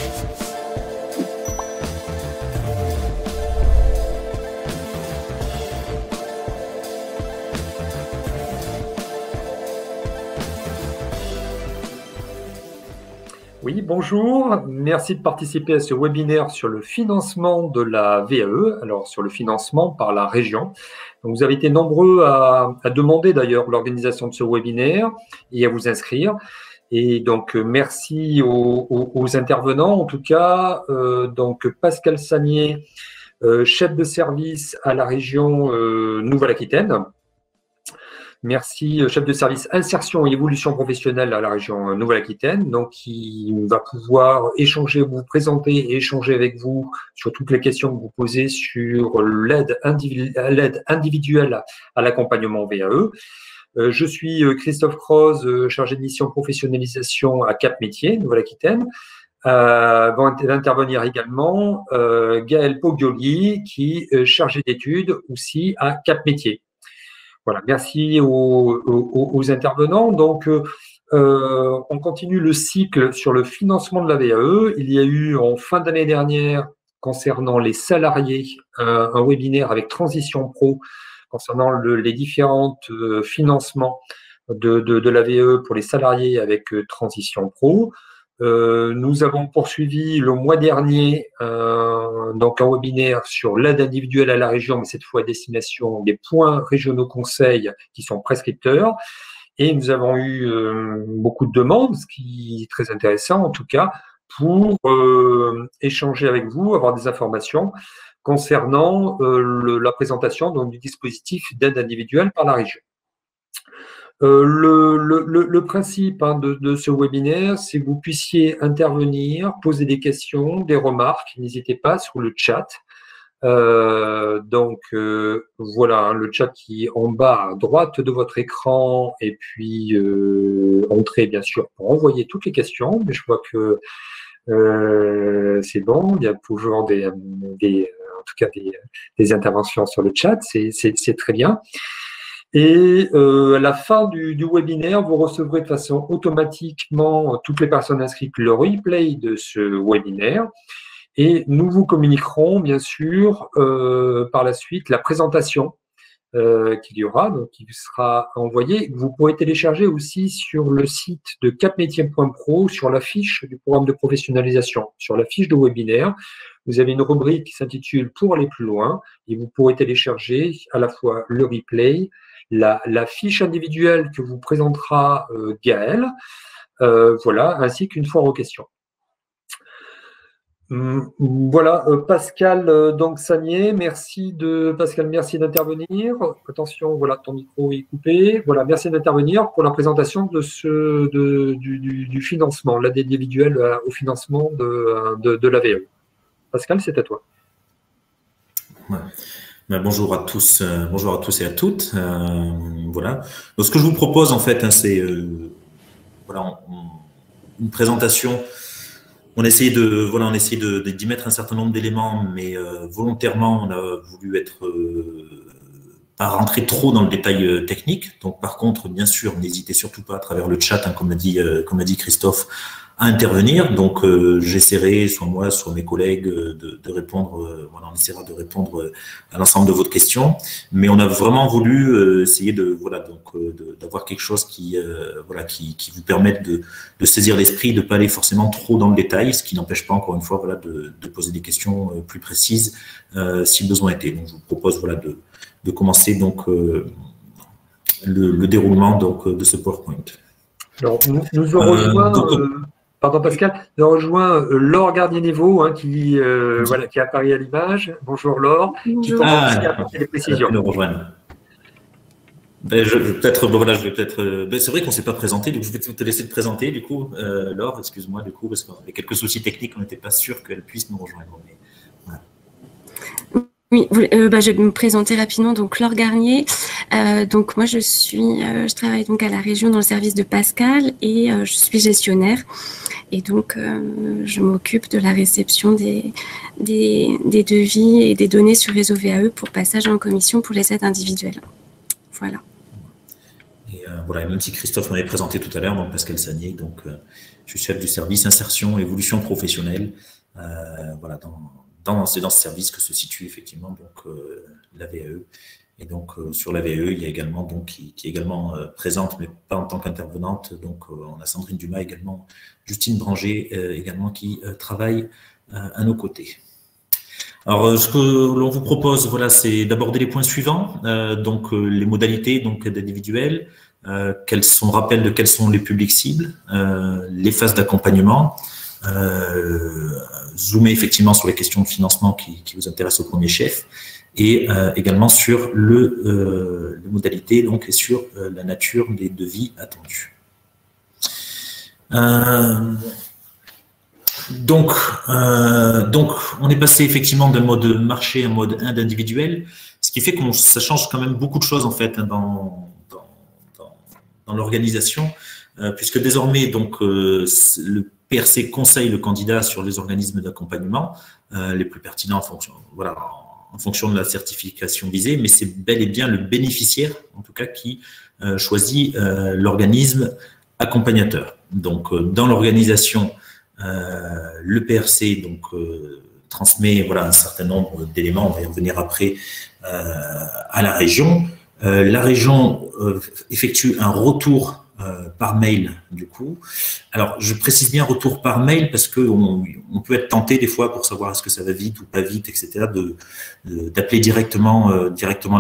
Oui, bonjour. Merci de participer à ce webinaire sur le financement de la VAE, alors sur le financement par la région. Donc, vous avez été nombreux à demander d'ailleurs l'organisation de ce webinaire et à vous inscrire. Et donc, merci aux intervenants. En tout cas, donc Pascal Sagnier, chef de service à la région Nouvelle-Aquitaine. Merci, chef de service insertion et évolution professionnelle à la région Nouvelle-Aquitaine, donc qui va pouvoir échanger, vous présenter et échanger avec vous sur toutes les questions que vous posez sur l'aide individuelle à l'accompagnement VAE. Je suis Christophe Croze, chargé de mission professionnalisation à Cap Métiers, Nouvelle-Aquitaine. Vont intervenir également Gaël Pogioli, qui est chargé d'études aussi à Cap Métiers. Voilà, merci aux intervenants. Donc, on continue le cycle sur le financement de la VAE. Il y a eu en fin d'année dernière, concernant les salariés, un webinaire avec Transition Pro concernant les différents financements de la VAE pour les salariés avec Transition Pro. Nous avons poursuivi le mois dernier donc un webinaire sur l'aide individuelle à la région, mais cette fois à destination des points régionaux conseils qui sont prescripteurs. Et nous avons eu beaucoup de demandes, ce qui est très intéressant en tout cas, pour échanger avec vous, avoir des informations concernant la présentation donc, du dispositif d'aide individuelle par la région. Le principe de ce webinaire, c'est que vous puissiez intervenir, poser des questions, des remarques. N'hésitez pas sur le chat. Donc, voilà, le chat qui est en bas à droite de votre écran. Et puis, entrez bien sûr pour envoyer toutes les questions. Mais je vois que c'est bon. Il y a toujours en tout cas des interventions sur le chat. C'est très bien. Et à la fin du webinaire, vous recevrez de façon automatiquement toutes les personnes inscrites le replay de ce webinaire. Et nous vous communiquerons, bien sûr, par la suite, la présentation qu'il y aura, donc qui vous sera envoyée. Vous pourrez télécharger aussi sur le site de capmétier.pro, sur la fiche du programme de professionnalisation, sur la fiche de webinaire. Vous avez une rubrique qui s'intitule « Pour aller plus loin » et vous pourrez télécharger à la fois le replay, la fiche individuelle que vous présentera Gaël, voilà, ainsi qu'une foire aux questions. Voilà, Pascal donc Sagnier, Pascal, merci d'intervenir. Attention, voilà, ton micro est coupé. Voilà, merci d'intervenir pour la présentation du financement, l'aide individuelle au financement de la VAE. Pascal, c'est à toi. Ouais. Bonjour à tous et à toutes. Voilà. Donc, ce que je vous propose en fait, c'est voilà, une présentation. On a essayé d'y mettre un certain nombre d'éléments, mais volontairement, on a voulu être pas rentrer trop dans le détail technique. Donc, par contre, bien sûr, n'hésitez surtout pas à travers le chat, hein, comme a dit Christophe, à intervenir. Donc, j'essaierai, soit moi, soit mes collègues, de répondre. Voilà, on essaiera de répondre à l'ensemble de votre question. Mais on a vraiment voulu essayer d'avoir quelque chose qui vous permette de saisir l'esprit, de pas aller forcément trop dans le détail, ce qui n'empêche pas, encore une fois, voilà, de poser des questions plus précises si besoin était. Donc, je vous propose, voilà, de commencer donc le déroulement donc de ce PowerPoint. Alors, nous aurons rejoint. Pardon Pascal, nous avons rejoint Laure Garnier-Névaux, hein, qui apparaît à l'image. Bonjour Laure, qui pourra aussi apporter des précisions. Nous rejoindre. C'est vrai qu'on ne s'est pas présenté, donc je vais te laisser te présenter, du coup, Laure, excuse-moi, du coup, parce qu'on avait quelques soucis techniques, on n'était pas sûr qu'elle puisse nous rejoindre. Mais, voilà. Oui, je vais me présenter rapidement. Donc, Laure Garnier. Donc, moi, je travaille donc à la région dans le service de Pascal et je suis gestionnaire. Et donc, je m'occupe de la réception des devis et des données sur réseau VAE pour passage en commission pour les aides individuelles. Voilà. Et voilà, même si Christophe m'avait présenté tout à l'heure, donc Pascal Sagné, donc je suis chef du service insertion et évolution professionnelle. Voilà, c'est dans ce service que se situe effectivement donc la VAE. Et donc sur la VAE, il y a également donc qui est également présente, mais pas en tant qu'intervenante. Donc on a Sandrine Dumas également, Justine Branger également qui travaille à nos côtés. Alors, ce que l'on vous propose, voilà, c'est d'aborder les points suivants. Donc, les modalités donc d'individuel, rappel de quels sont les publics cibles, les phases d'accompagnement, zoomer effectivement sur les questions de financement qui vous intéressent au premier chef, et également sur les modalités donc et sur la nature des devis attendus. Donc, on est passé effectivement d'un mode marché à un mode individuel, ce qui fait que ça change quand même beaucoup de choses en fait dans l'organisation, puisque désormais donc le PRC conseille le candidat sur les organismes d'accompagnement les plus pertinents en fonction de la certification visée, mais c'est bel et bien le bénéficiaire en tout cas qui choisit l'organisme accompagnateur. Donc, dans l'organisation, le PRC donc transmet un certain nombre d'éléments, on va y revenir après, à la région. La région effectue un retour par mail du coup. Alors je précise bien retour par mail parce que on peut être tenté des fois pour savoir est-ce que ça va vite ou pas vite, etc. d'appeler directement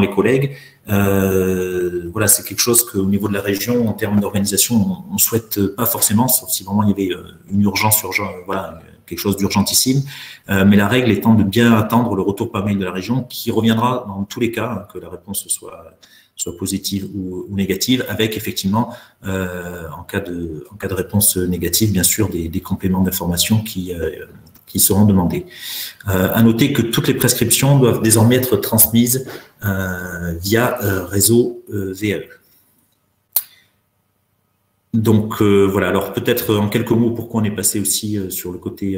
les collègues. Voilà, c'est quelque chose qu'au niveau de la région, en termes d'organisation, on souhaite pas forcément, sauf si vraiment il y avait une urgence, voilà, quelque chose d'urgentissime. Mais la règle étant de bien attendre le retour par mail de la région, qui reviendra dans tous les cas, que la réponse soit positive ou négative, avec effectivement, en cas de réponse négative, bien sûr, des compléments d'information qui seront demandés. À noter que toutes les prescriptions doivent désormais être transmises via réseau VAE. Donc voilà, alors peut-être en quelques mots pourquoi on est passé aussi sur le côté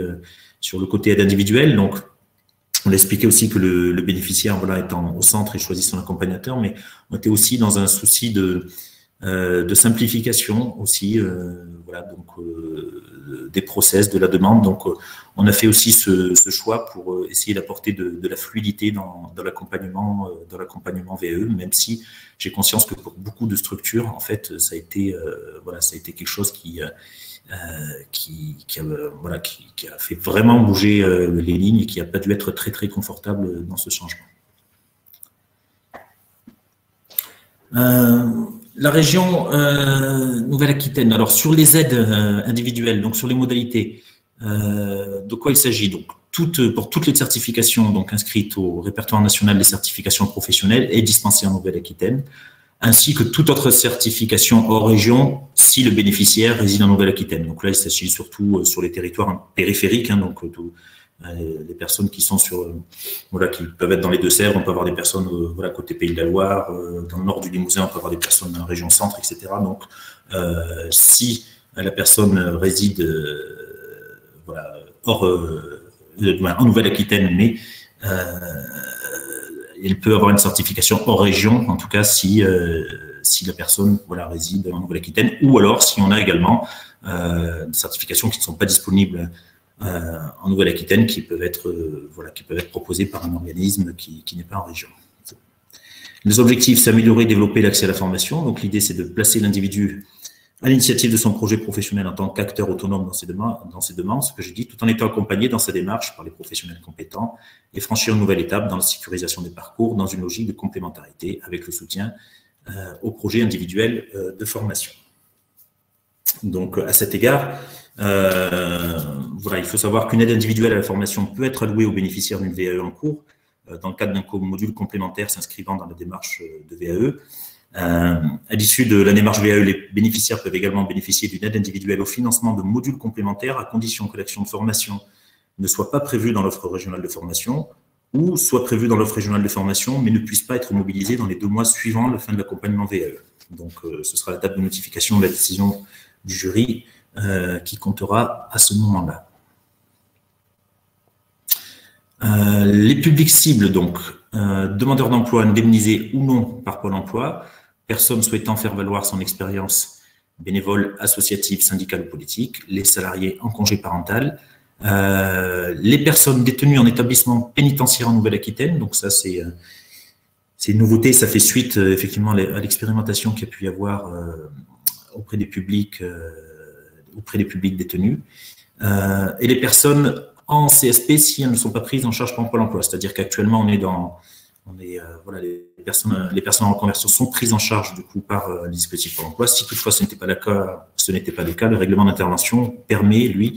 aide individuelle. Donc on a expliqué aussi que le bénéficiaire étant au centre et choisit son accompagnateur, mais on était aussi dans un souci de simplification aussi, des process, de la demande. Donc, on a fait aussi ce choix pour essayer d'apporter de la fluidité dans l'accompagnement VAE, même si j'ai conscience que pour beaucoup de structures, en fait, ça a été quelque chose qui a fait vraiment bouger les lignes et qui n'a pas dû être très très confortable dans ce changement. La région Nouvelle-Aquitaine, alors sur les aides individuelles, donc sur les modalités, de quoi il s'agit? Donc pour toutes les certifications donc inscrites au répertoire national des certifications professionnelles et dispensées en Nouvelle-Aquitaine, ainsi que toute autre certification hors région si le bénéficiaire réside en Nouvelle-Aquitaine. Donc là, il s'agit surtout sur les territoires périphériques, donc les personnes qui sont qui peuvent être dans les Deux-Sèvres, on peut avoir des personnes côté Pays de la Loire, dans le nord du Limousin, on peut avoir des personnes dans la région centre, etc. Donc, si la personne réside en Nouvelle-Aquitaine, mais elle peut avoir une certification hors région, en tout cas si la personne réside en Nouvelle-Aquitaine, ou alors si on a également des certifications qui ne sont pas disponibles en Nouvelle-Aquitaine, qui peuvent être proposées par un organisme qui n'est pas en région. Les objectifs, c'est améliorer et développer l'accès à la formation. Donc l'idée, c'est de placer l'individu à l'initiative de son projet professionnel en tant qu'acteur autonome dans ses demandes, ce que je dis, tout en étant accompagné dans sa démarche par les professionnels compétents et franchir une nouvelle étape dans la sécurisation des parcours dans une logique de complémentarité avec le soutien au projet individuel de formation. Donc, à cet égard, il faut savoir qu'une aide individuelle à la formation peut être allouée aux bénéficiaires d'une VAE en cours dans le cadre d'un module complémentaire s'inscrivant dans la démarche de VAE. À l'issue de la démarche VAE, les bénéficiaires peuvent également bénéficier d'une aide individuelle au financement de modules complémentaires à condition que l'action de formation ne soit pas prévue dans l'offre régionale de formation ou soit prévue dans l'offre régionale de formation mais ne puisse pas être mobilisée dans les 2 mois suivant la fin de l'accompagnement VAE. Donc, ce sera la date de notification de la décision du jury qui comptera à ce moment-là. Les publics cibles, donc, demandeurs d'emploi indemnisés ou non par Pôle emploi, personne souhaitant faire valoir son expérience bénévole, associative, syndicale ou politique, les salariés en congé parental, les personnes détenues en établissement pénitentiaire en Nouvelle-Aquitaine. Donc ça, c'est une nouveauté, ça fait suite effectivement à l'expérimentation qu'il y a pu y avoir auprès des publics détenus. Et les personnes en CSP si elles ne sont pas prises en charge par Pôle emploi. C'est-à-dire qu'actuellement, voilà, les personnes en reconversion sont prises en charge du coup par le dispositif Pôle emploi. Si toutefois ce n'était pas le cas, le règlement d'intervention permet, lui,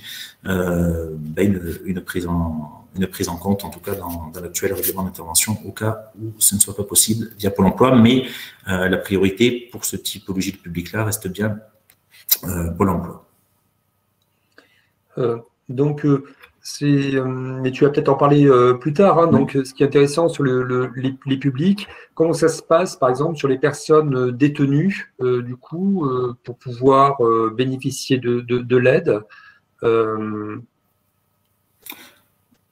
une prise en compte, en tout cas dans l'actuel règlement d'intervention, au cas où ce ne soit pas possible via Pôle emploi. Mais la priorité pour ce typologie de public-là reste bien Pôle emploi. Mais tu vas peut-être en parler plus tard. Hein, donc, ce qui est intéressant sur les publics, comment ça se passe, par exemple, sur les personnes détenues, du coup, pour pouvoir bénéficier de l'aide.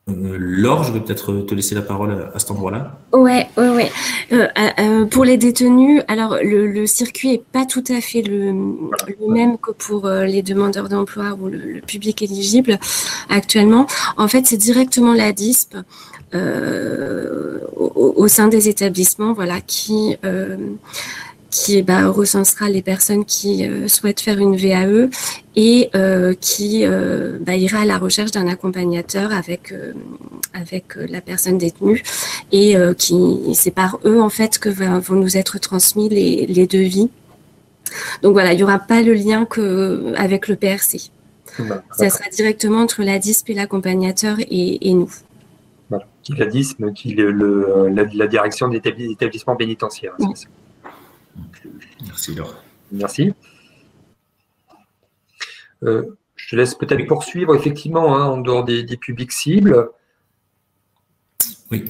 Laure, je vais peut-être te laisser la parole à cet endroit-là. Ouais. Pour les détenus, alors le circuit est pas tout à fait le même que pour les demandeurs d'emploi ou le public éligible actuellement. En fait, c'est directement la DISP au sein des établissements, voilà, qui recensera les personnes qui souhaitent faire une VAE et qui ira à la recherche d'un accompagnateur avec la personne détenue et c'est par eux en fait que vont nous être transmis les devis. Donc voilà, il n'y aura pas le lien avec le PRC. Ça sera directement entre la DISP et l'accompagnateur et nous. Voilà. Qui la DISP, qui la direction des établissements pénitentiaires. Oui. Merci Laure. Merci. Je te laisse peut-être poursuivre effectivement en dehors des publics cibles. Oui.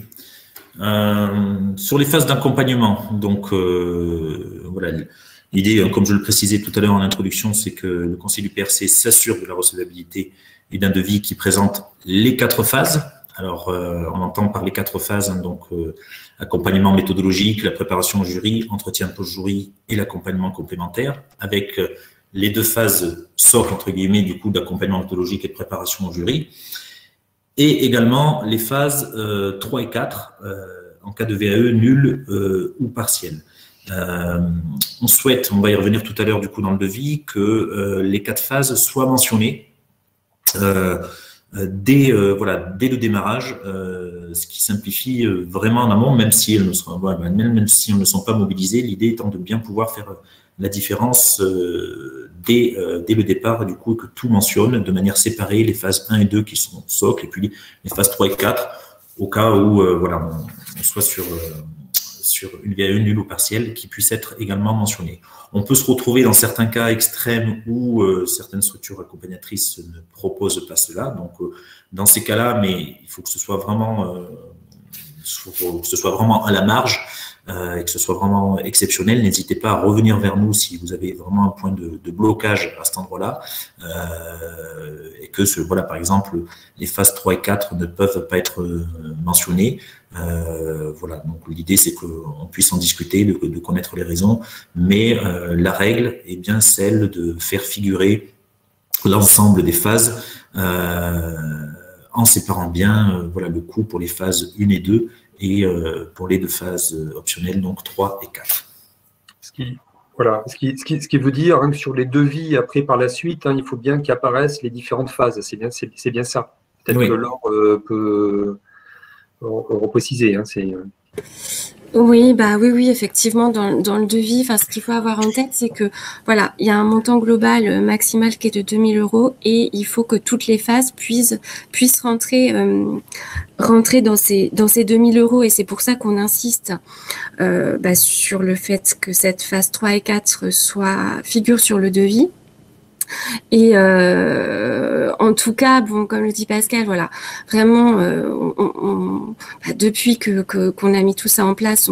Sur les phases d'accompagnement, donc voilà, l'idée, comme je le précisais tout à l'heure en introduction, c'est que le Conseil du PRC s'assure de la recevabilité et d'un devis qui présente les 4 phases. Alors, on entend par les 4 phases, donc accompagnement méthodologique, la préparation au jury, entretien post-jury et l'accompagnement complémentaire, avec les 2 phases socles, entre guillemets, du coup, d'accompagnement méthodologique et de préparation au jury, et également les phases 3 et 4, en cas de VAE nul ou partiel. On va y revenir tout à l'heure, du coup, dans le devis, que les 4 phases soient mentionnées dès le démarrage, ce qui simplifie vraiment en amont, même si elles ne sont pas mobilisées, l'idée étant de bien pouvoir faire la différence dès le départ, du coup, que tout mentionne de manière séparée les phases 1 et 2 qui sont socles, et puis les phases 3 et 4, au cas où on soit sur une VAE nulle ou partielle qui puisse être également mentionnée. On peut se retrouver dans certains cas extrêmes où certaines structures accompagnatrices ne proposent pas cela. Donc, dans ces cas-là, mais il faut que ce soit vraiment à la marge et que ce soit vraiment exceptionnel. N'hésitez pas à revenir vers nous si vous avez vraiment un point de blocage à cet endroit-là et que par exemple, les phases 3 et 4 ne peuvent pas être mentionnées. Donc l'idée c'est qu'on puisse en discuter, de connaître les raisons, mais la règle est bien celle de faire figurer l'ensemble des phases en séparant bien le coût pour les phases 1 et 2 et pour les 2 phases optionnelles, donc 3 et 4. Ce qui veut dire que sur les devis après par la suite, il faut bien qu'apparaissent les différentes phases. C'est bien ça. Peut-être que Laure peut repréciser. Oui, effectivement, dans le devis, ce qu'il faut avoir en tête, c'est que voilà, il y a un montant global maximal qui est de 2 000 € et il faut que toutes les phases puissent rentrer dans ces 2 000 € et c'est pour ça qu'on insiste sur le fait que cette phase 3 et 4 figure sur le devis. Et en tout cas, comme le dit Pascal, voilà, vraiment, depuis qu'on a mis tout ça en place,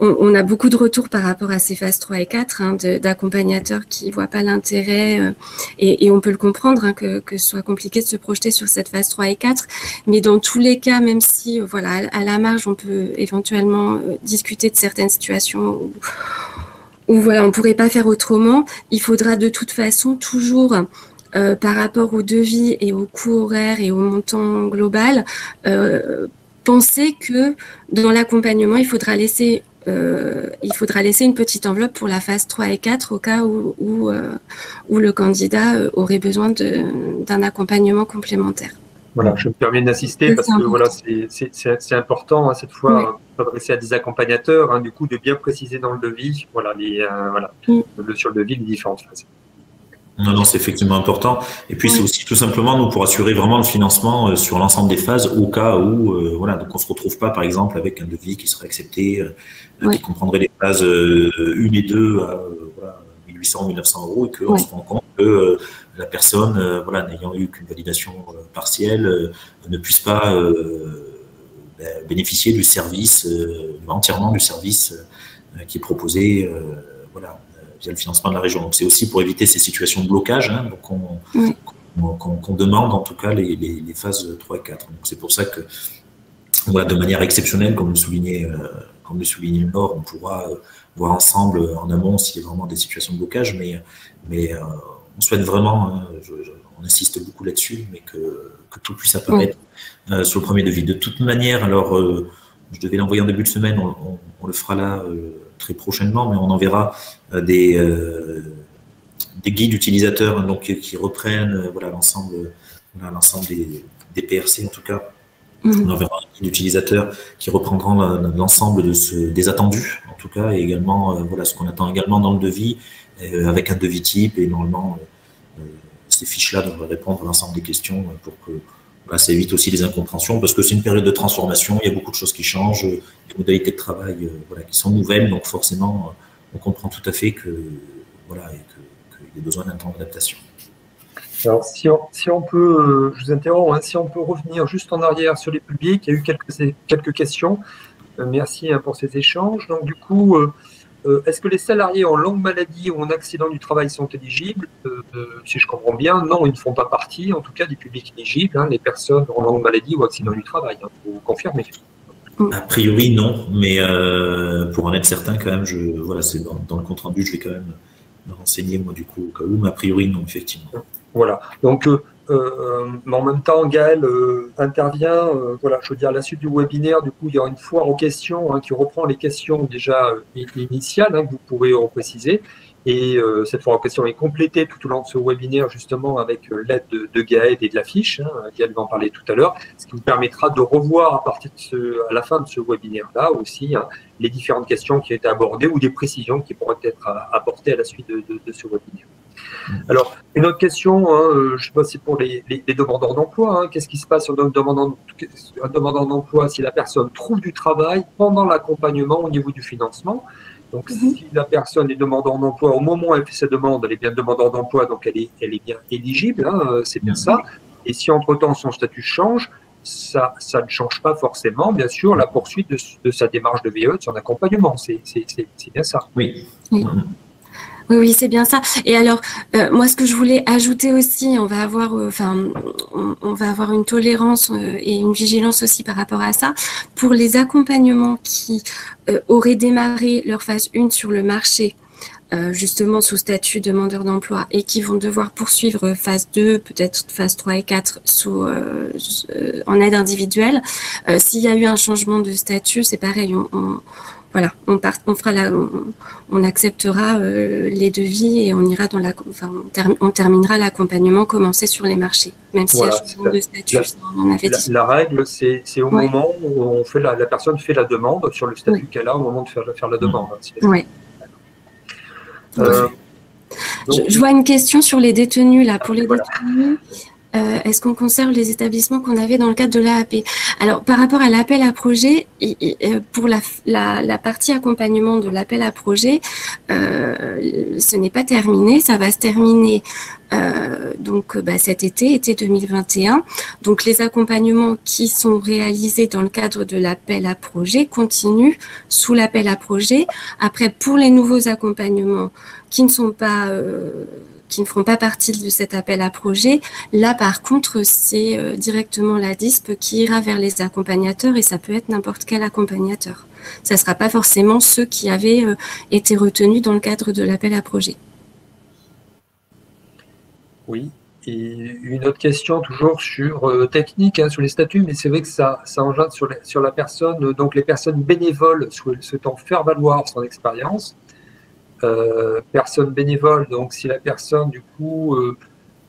on a beaucoup de retours par rapport à ces phases 3 et 4 d'accompagnateurs qui ne voient pas l'intérêt et on peut le comprendre que ce soit compliqué de se projeter sur cette phase 3 et 4. Mais dans tous les cas, même si voilà, à la marge, on peut éventuellement discuter de certaines situations où voilà, on ne pourrait pas faire autrement, il faudra de toute façon toujours par rapport au devis et au coût horaire et au montant global, penser que dans l'accompagnement, il faudra laisser une petite enveloppe pour la phase 3 et 4 au cas où le candidat aurait besoin d'un accompagnement complémentaire. Voilà, je me permets d'insister parce que voilà, c'est important hein, cette fois s'adresser à des accompagnateurs, hein, du coup de bien préciser dans le devis, voilà, sur le devis les différentes phases. Non, c'est effectivement important. Et puis, c'est aussi tout simplement nous pour assurer vraiment le financement sur l'ensemble des phases au cas où, voilà, donc on se retrouve pas, par exemple, avec un devis qui serait accepté, qui comprendrait les phases 1 et 2 à 1800 ou 1900 euros et qu'on se rend compte que la personne, voilà, n'ayant eu qu'une validation partielle, ne puisse pas bénéficier du service, entièrement du service qui est proposé, voilà, via le financement de la région. Donc, c'est aussi pour éviter ces situations de blocage, hein, qu'on demande en tout cas les phases 3 et 4. Donc, c'est pour ça que, voilà, de manière exceptionnelle, comme le soulignait Laure, on pourra voir ensemble en amont s'il y a vraiment des situations de blocage, mais on souhaite vraiment, hein, on insiste beaucoup là-dessus, mais que tout puisse apparaître sur le premier devis. De toute manière, alors, je devais l'envoyer en début de semaine, on le fera là très prochainement, mais on enverra des guides utilisateurs, hein, donc, qui reprennent voilà, l'ensemble des PRC en tout cas. On enverra un guide utilisateur qui reprendront l'ensemble des attendus en tout cas, et également voilà, ce qu'on attend également dans le devis, avec un devis type, et normalement ces fiches-là devraient répondre à l'ensemble des questions pour que voilà, ça évite aussi les incompréhensions, parce que c'est une période de transformation, il y a beaucoup de choses qui changent, des modalités de travail voilà, qui sont nouvelles, donc forcément on comprend tout à fait qu'il voilà, y a besoin d'un temps d'adaptation. Alors, si on peut, je vous interromps, hein, si on peut revenir juste en arrière sur les publics, il y a eu quelques questions. Merci hein, pour ces échanges. Donc, du coup, est-ce que les salariés en longue maladie ou en accident du travail sont éligibles? Si je comprends bien, non, ils ne font pas partie, en tout cas, du public éligible, hein, les personnes en longue maladie ou accident du travail. Hein, vous confirmez? A priori, non, mais pour en être certain, quand même, voilà, c'est dans le compte-rendu, je vais quand même me renseigner, moi, du coup, au cas où, mais a priori, non, effectivement. Voilà, donc mais en même temps, Gaël intervient, voilà, je veux dire, à la suite du webinaire, du coup, il y aura une foire aux questions hein, qui reprend les questions déjà initiales, hein, que vous pourrez repréciser, et cette foire aux questions est complétée tout au long de ce webinaire, justement, avec l'aide de Gaël et de la fiche, hein, Gaël va en parler tout à l'heure, ce qui vous permettra de revoir à la fin de ce webinaire-là aussi, hein, les différentes questions qui ont été abordées ou des précisions qui pourraient être apportées à la suite de ce webinaire. Alors, une autre question, hein, je sais pas si pour les demandeurs d'emploi, hein, qu'est-ce qui se passe sur un demandeur d'emploi si la personne trouve du travail pendant l'accompagnement au niveau du financement? Donc, si la personne est demandeur d'emploi, au moment où elle fait sa demande, elle est bien demandeur d'emploi, donc elle est bien éligible, hein, c'est bien ça. Et si entre-temps son statut change, ça ne change pas forcément, bien sûr, la poursuite de sa démarche de VE, de son accompagnement. C'est bien ça. Oui. Oui, c'est bien ça. Et alors, moi, ce que je voulais ajouter aussi, on va avoir une tolérance et une vigilance aussi par rapport à ça. Pour les accompagnements qui auraient démarré leur phase 1 sur le marché, justement sous statut demandeur d'emploi, et qui vont devoir poursuivre phase 2, peut-être phase 3 et 4 en aide individuelle, s'il y a eu un changement de statut, c'est pareil, voilà, on acceptera les devis et on ira on terminera l'accompagnement commencé sur les marchés, même si voilà, il y a changement de statut. On avait dit. La règle, c'est au moment où la personne fait la demande sur le statut qu'elle a au moment de faire la demande. Oui. Je vois une question sur les détenus là. Pour les détenus, est-ce qu'on conserve les établissements qu'on avait dans le cadre de l'AAP? Alors, par rapport à l'appel à projet, pour la partie accompagnement de l'appel à projet, ce n'est pas terminé. Ça va se terminer cet été 2021. Donc, les accompagnements qui sont réalisés dans le cadre de l'appel à projet continuent sous l'appel à projet. Après, pour les nouveaux accompagnements qui ne feront pas partie de cet appel à projet, là, par contre, c'est directement la DISP qui ira vers les accompagnateurs et ça peut être n'importe quel accompagnateur. Ça ne sera pas forcément ceux qui avaient été retenus dans le cadre de l'appel à projet. Oui, et une autre question toujours sur technique, sur les statuts, mais c'est vrai que ça engendre sur la personne, donc les personnes bénévoles souhaitant faire valoir son expérience. Personne bénévole, donc si la personne, du coup,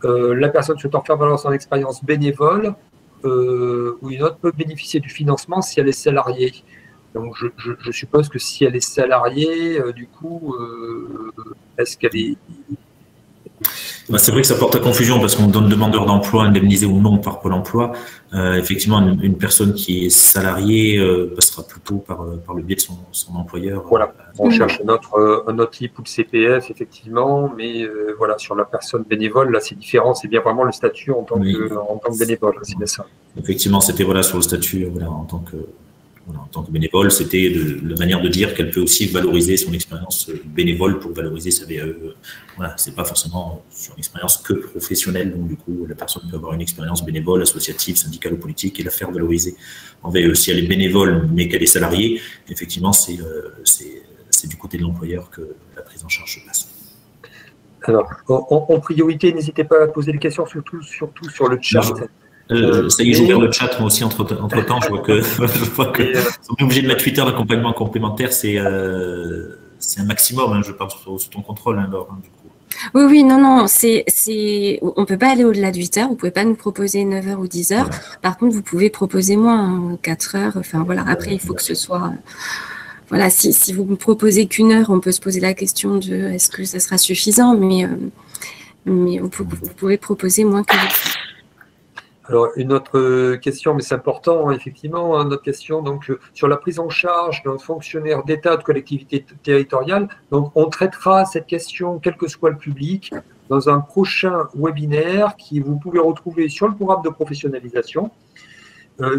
la personne souhaitant faire valoir son expérience bénévole ou une autre peut bénéficier du financement si elle est salariée. Donc je suppose que si elle est salariée, du coup, est-ce qu'elle est... C'est vrai que ça porte à confusion parce qu'on donne demandeur d'emploi indemnisé ou non par Pôle emploi. Effectivement, une personne qui est salariée passera plutôt par le biais de son employeur. Voilà, on cherche un autre type ou le CPF, effectivement, mais voilà, sur la personne bénévole, là c'est différent, c'est bien vraiment le statut en tant que bénévole, c'est bien ça. Effectivement, c'était sur le statut en tant que bénévole, c'était la manière de dire qu'elle peut aussi valoriser son expérience bénévole pour valoriser sa VAE. Voilà, c'est pas forcément sur une expérience que professionnelle, donc du coup, la personne peut avoir une expérience bénévole, associative, syndicale ou politique et la faire valoriser en VAE. Si elle est bénévole mais qu'elle est salariée, effectivement, c'est du côté de l'employeur que la prise en charge se passe. Alors, en priorité, n'hésitez pas à poser des questions, surtout sur le chat. Ça y est, j'ai ouvert le chat, moi aussi, entre-temps, je vois que on est obligé de mettre 8 heures d'accompagnement complémentaire, c'est un maximum, je parle sous ton contrôle, Laure, du coup. Oui, non, on ne peut pas aller au-delà de 8 heures, vous ne pouvez pas nous proposer 9 heures ou 10 heures, voilà. Par contre, vous pouvez proposer moins, 4 heures, enfin voilà, après, il faut que ce soit... Voilà, si vous me proposez qu'1 heure, on peut se poser la question de est-ce que ça sera suffisant, mais vous pouvez proposer moins que 8 heures. Alors, une autre question, mais c'est important, effectivement, une autre question, donc, sur la prise en charge d'un fonctionnaire d'État, de collectivité territoriale. Donc, on traitera cette question, quel que soit le public, dans un prochain webinaire qui vous pouvez retrouver sur le programme de professionnalisation,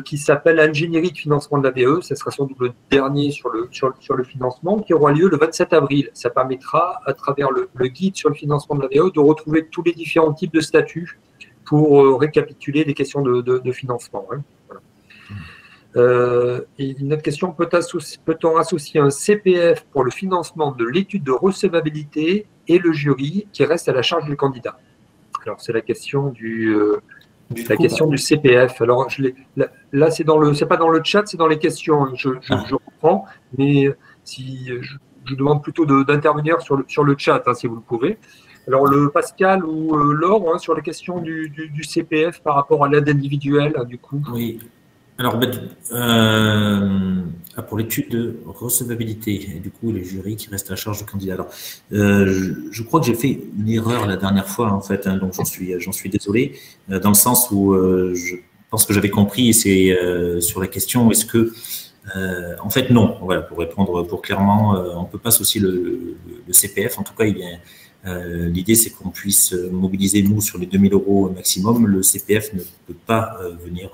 qui s'appelle Ingénierie de financement de la VAE. Ce sera sans doute le dernier sur le financement, qui aura lieu le 27 avril. Ça permettra, à travers le guide sur le financement de la VAE, de retrouver tous les différents types de statuts pour récapituler les questions de financement. Voilà. Et une autre question, peut-on associer un CPF pour le financement de l'étude de recevabilité et le jury qui reste à la charge du candidat? Alors, c'est la question du CPF. Alors, là, c'est pas dans le chat, c'est dans les questions. Je reprends, mais si je demande plutôt d'intervenir sur le chat, si vous le pouvez. Alors, Pascal ou Laure, sur les questions du CPF par rapport à l'aide individuelle, du coup. Oui. Alors, pour l'étude de recevabilité, et du coup, les jurys qui restent à la charge du candidat. Alors, je crois que j'ai fait une erreur la dernière fois, en fait, donc j'en suis désolé, dans le sens où je pense que j'avais compris, c'est sur la question, est-ce que, en fait, non. Voilà, pour répondre clairement, on ne peut pas associer le CPF. En tout cas, l'idée, c'est qu'on puisse mobiliser, nous, sur les 2 000 € maximum. Le CPF ne peut pas venir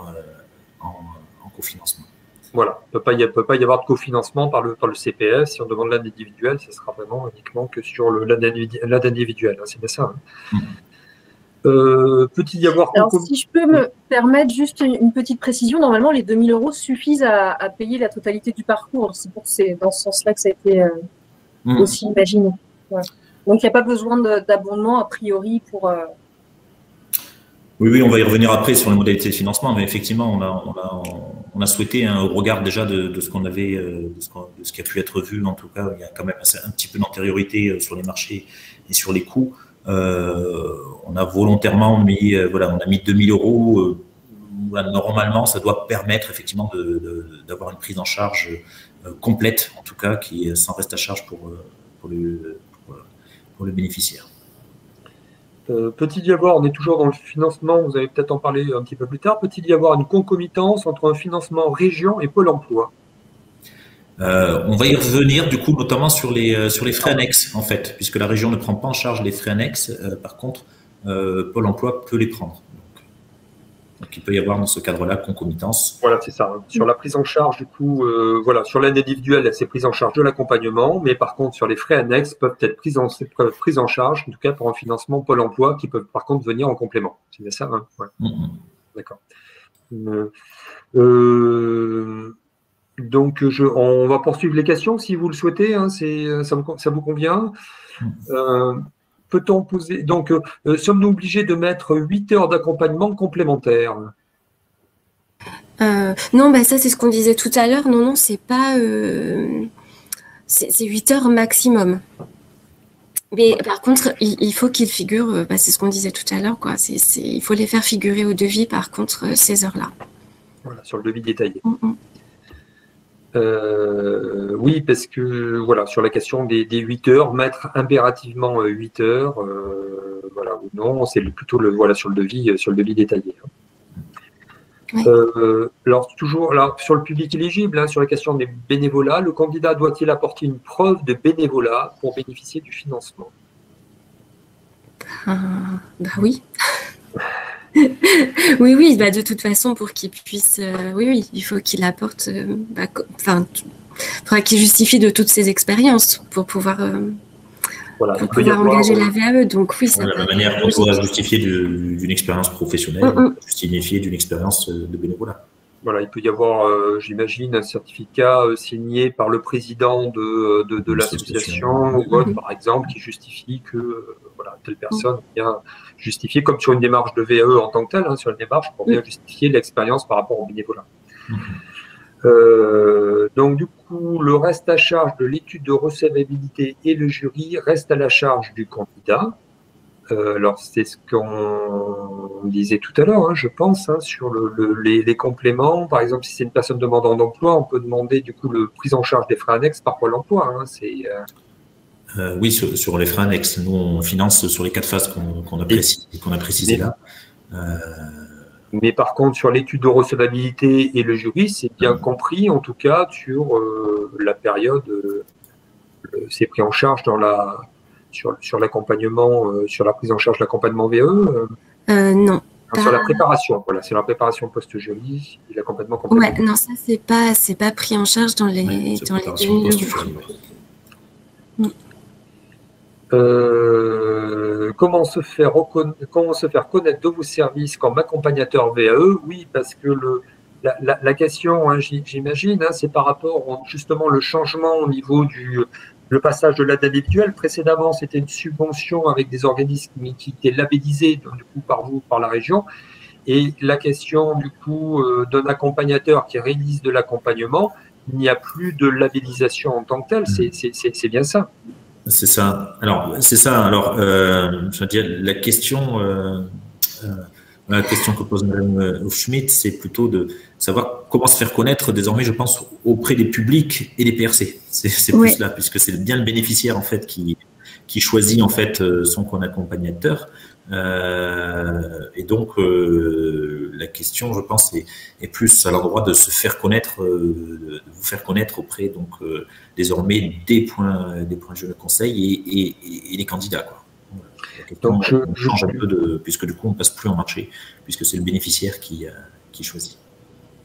en cofinancement. Voilà, il ne peut pas y avoir de cofinancement par le CPF. Si on demande l'aide individuelle, ce sera vraiment uniquement que sur l'aide individuelle. C'est bien ça. Peut-il y avoir... Alors, si je peux me permettre juste une petite précision, normalement, les 2 000 € suffisent à payer la totalité du parcours. C'est dans ce sens-là que ça a été aussi imaginé. Voilà. Donc, il n'y a pas besoin d'abondement a priori pour... Oui, on va y revenir après sur les modalités de financement, mais effectivement, on a souhaité, au regard déjà de ce qu'on avait, de ce qui a pu être vu, en tout cas, il y a quand même un petit peu d'antériorité sur les marchés et sur les coûts. On a volontairement mis, on a mis 2 000 €. Normalement, ça doit permettre effectivement d'avoir une prise en charge complète, en tout cas, qui sans reste à charge pour le bénéficiaire. Peut-il y avoir, on est toujours dans le financement, vous allez peut-être en parler un petit peu plus tard, peut-il y avoir une concomitance entre un financement région et Pôle emploi? On va y revenir du coup notamment sur les frais annexes en fait, puisque la région ne prend pas en charge les frais annexes. Par contre, Pôle emploi peut les prendre. Donc il peut y avoir dans ce cadre-là concomitance. Voilà, c'est ça. Sur la prise en charge, du coup, voilà, sur l'aide individuelle, c'est prise en charge de l'accompagnement, mais par contre, sur les frais annexes, peuvent être prises en charge, en tout cas pour un financement Pôle emploi, qui peuvent par contre venir en complément. C'est bien ça, hein? Ouais. D'accord. Donc, on va poursuivre les questions si vous le souhaitez, hein, ça vous convient. Peut-on poser, donc, sommes-nous obligés de mettre 8 heures d'accompagnement complémentaires? Non, ça c'est ce qu'on disait tout à l'heure. Non, c'est pas. C'est 8 heures maximum. Mais par contre, il faut qu'ils figurent, c'est ce qu'on disait tout à l'heure, quoi. Il faut les faire figurer au devis, par contre, ces heures-là. Voilà, sur le devis détaillé. Oui, parce que voilà, sur la question des 8 heures, mettre impérativement 8 heures, voilà, ou non, c'est plutôt voilà, sur le devis détaillé. Oui. Alors, toujours là, sur le public éligible, hein, sur la question des bénévolats, le candidat doit-il apporter une preuve de bénévolat pour bénéficier du financement? Oui. Oui, de toute façon, pour qu'il puisse, oui, il faut qu'il apporte, faudra qu'il justifie de toutes ses expériences pour pouvoir, engager la VAE. Donc oui, ça la manière dont on va justifier d'une expérience professionnelle, justifier d'une expérience de bénévolat. Voilà, il peut y avoir, j'imagine, un certificat signé par le président de l'association ou autre, par exemple, qui justifie que telle personne vient justifier, comme sur une démarche de VAE en tant que telle, hein, sur une démarche pour bien justifier l'expérience par rapport au bénévolat. Donc, du coup, le reste à charge de l'étude de recevabilité et le jury reste à la charge du candidat. Alors, c'est ce qu'on disait tout à l'heure, hein, je pense, hein, sur les compléments. Par exemple, si c'est une personne demandant d'emploi, on peut demander du coup la prise en charge des frais annexes par Pôle emploi. Hein, oui, sur les frais annexes. Nous, on finance sur les 4 phases qu'on a précisées là. Mais par contre, sur l'étude de recevabilité et le jury, c'est bien compris, en tout cas, sur la période, c'est pris en charge sur l'accompagnement, sur la prise en charge de l'accompagnement VAE. Non. Sur la préparation, voilà, c'est la préparation post-jury et l'accompagnement complémentaire. Ouais, non, ça c'est pas pris en charge dans les Comment se faire connaître de vos services comme accompagnateur VAE? Oui, parce que la question, hein, j'imagine, hein, c'est par rapport justement le changement au niveau le passage de l'aide individuelle. Précédemment, c'était une subvention avec des organismes qui étaient labellisés donc, du coup par vous, par la région. Et la question du coup d'un accompagnateur qui réalise de l'accompagnement, il n'y a plus de labellisation en tant que telle. C'est bien ça. C'est ça. Alors, je veux dire, la question que pose Mme Hufschmidt, c'est plutôt de savoir comment se faire connaître désormais, je pense, auprès des publics et des PRC. C'est plus là, puisque c'est bien le bénéficiaire en fait qui choisit en fait son accompagnateur. Et donc la question, je pense, est plus à l'endroit de se faire connaître, de vous faire connaître auprès donc désormais des points jeunes conseils et les candidats, quoi. Donc on change un peu puisque du coup on passe plus en marché, puisque c'est le bénéficiaire qui choisit.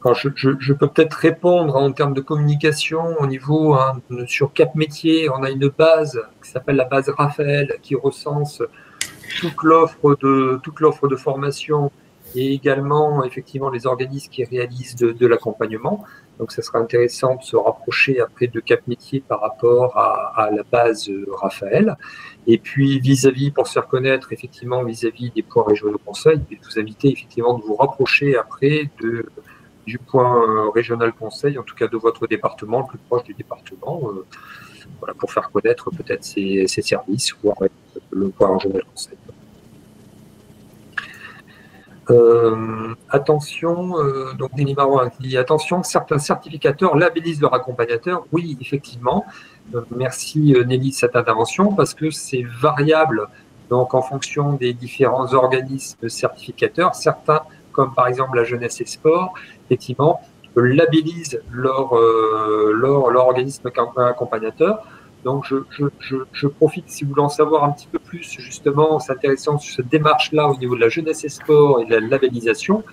Alors je peux peut-être répondre en termes de communication au niveau, hein, sur Cap Métier, on a une base qui s'appelle la base Raphaël qui recense toute l'offre de formation et également effectivement les organismes qui réalisent de l'accompagnement. Donc ça sera intéressant de se rapprocher après de Cap Métier par rapport à la base Raphaël. Et puis vis-à-vis, pour se faire connaître effectivement vis-à-vis des points régionaux conseil, et vous inviter effectivement de vous rapprocher après du point régional conseil, en tout cas de votre département, le plus proche du département, voilà, pour faire connaître peut-être ces services, voire le point régional conseil. Attention, donc Nelly Maroin dit attention, certains certificateurs labellisent leur accompagnateur. Oui, effectivement. Merci Nelly de cette intervention parce que c'est variable donc en fonction des différents organismes certificateurs, certains, comme par exemple la Jeunesse et Sport, effectivement, labellisent leur organisme accompagnateur. Donc, je profite, si vous voulez en savoir un petit peu plus, justement, en s'intéressant sur cette démarche-là au niveau de la Jeunesse et Sport et de la labellisation,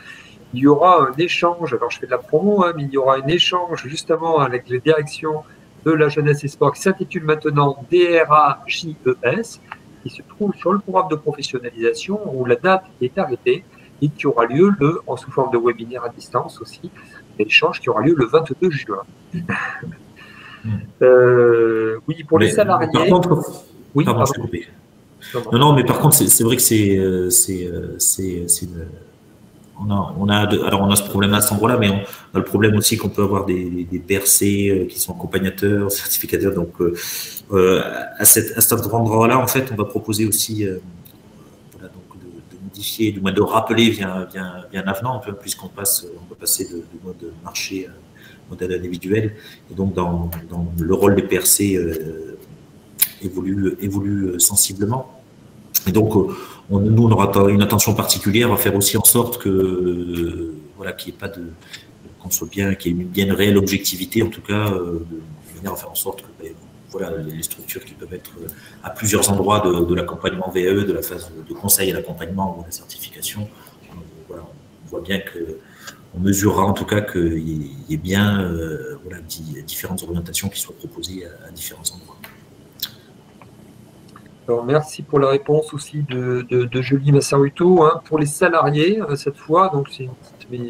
il y aura un échange, alors je fais de la promo, mais il y aura un échange justement avec les directions de la Jeunesse et Sport qui s'intitule maintenant DRAJES, qui se trouve sur le programme de professionnalisation où la date est arrêtée et qui aura lieu sous forme de webinaire à distance aussi, l'échange qui aura lieu le 22 juin. Oui, pour les salariés. Par contre, oui, pardon, je t'ai coupé. Non, mais par contre, c'est vrai que on a ce problème à cet endroit-là, mais on a le problème aussi qu'on peut avoir des PRC qui sont accompagnateurs, certificateurs. Donc, à cet endroit-là, en fait, on va proposer aussi donc de modifier, de rappeler via un avenant, puisqu'on va passer de mode marché à modèle individuel. Et donc, dans le rôle des PRC évolue sensiblement. Et donc, nous, on aura une attention particulière à faire aussi en sorte que, qu'il n'y ait pas qu'on soit bien, qu'il y ait bien une réelle objectivité, en tout cas, de manière à faire en sorte que, les structures qui peuvent être à plusieurs endroits de l'accompagnement VAE, de la phase de conseil à l'accompagnement ou de la certification, on voit bien on mesurera en tout cas qu'il y ait bien différentes orientations qui soient proposées à différents endroits. Alors, merci pour la réponse aussi de Julie Massaruto. Pour les salariés, cette fois, donc c'est ce qu'il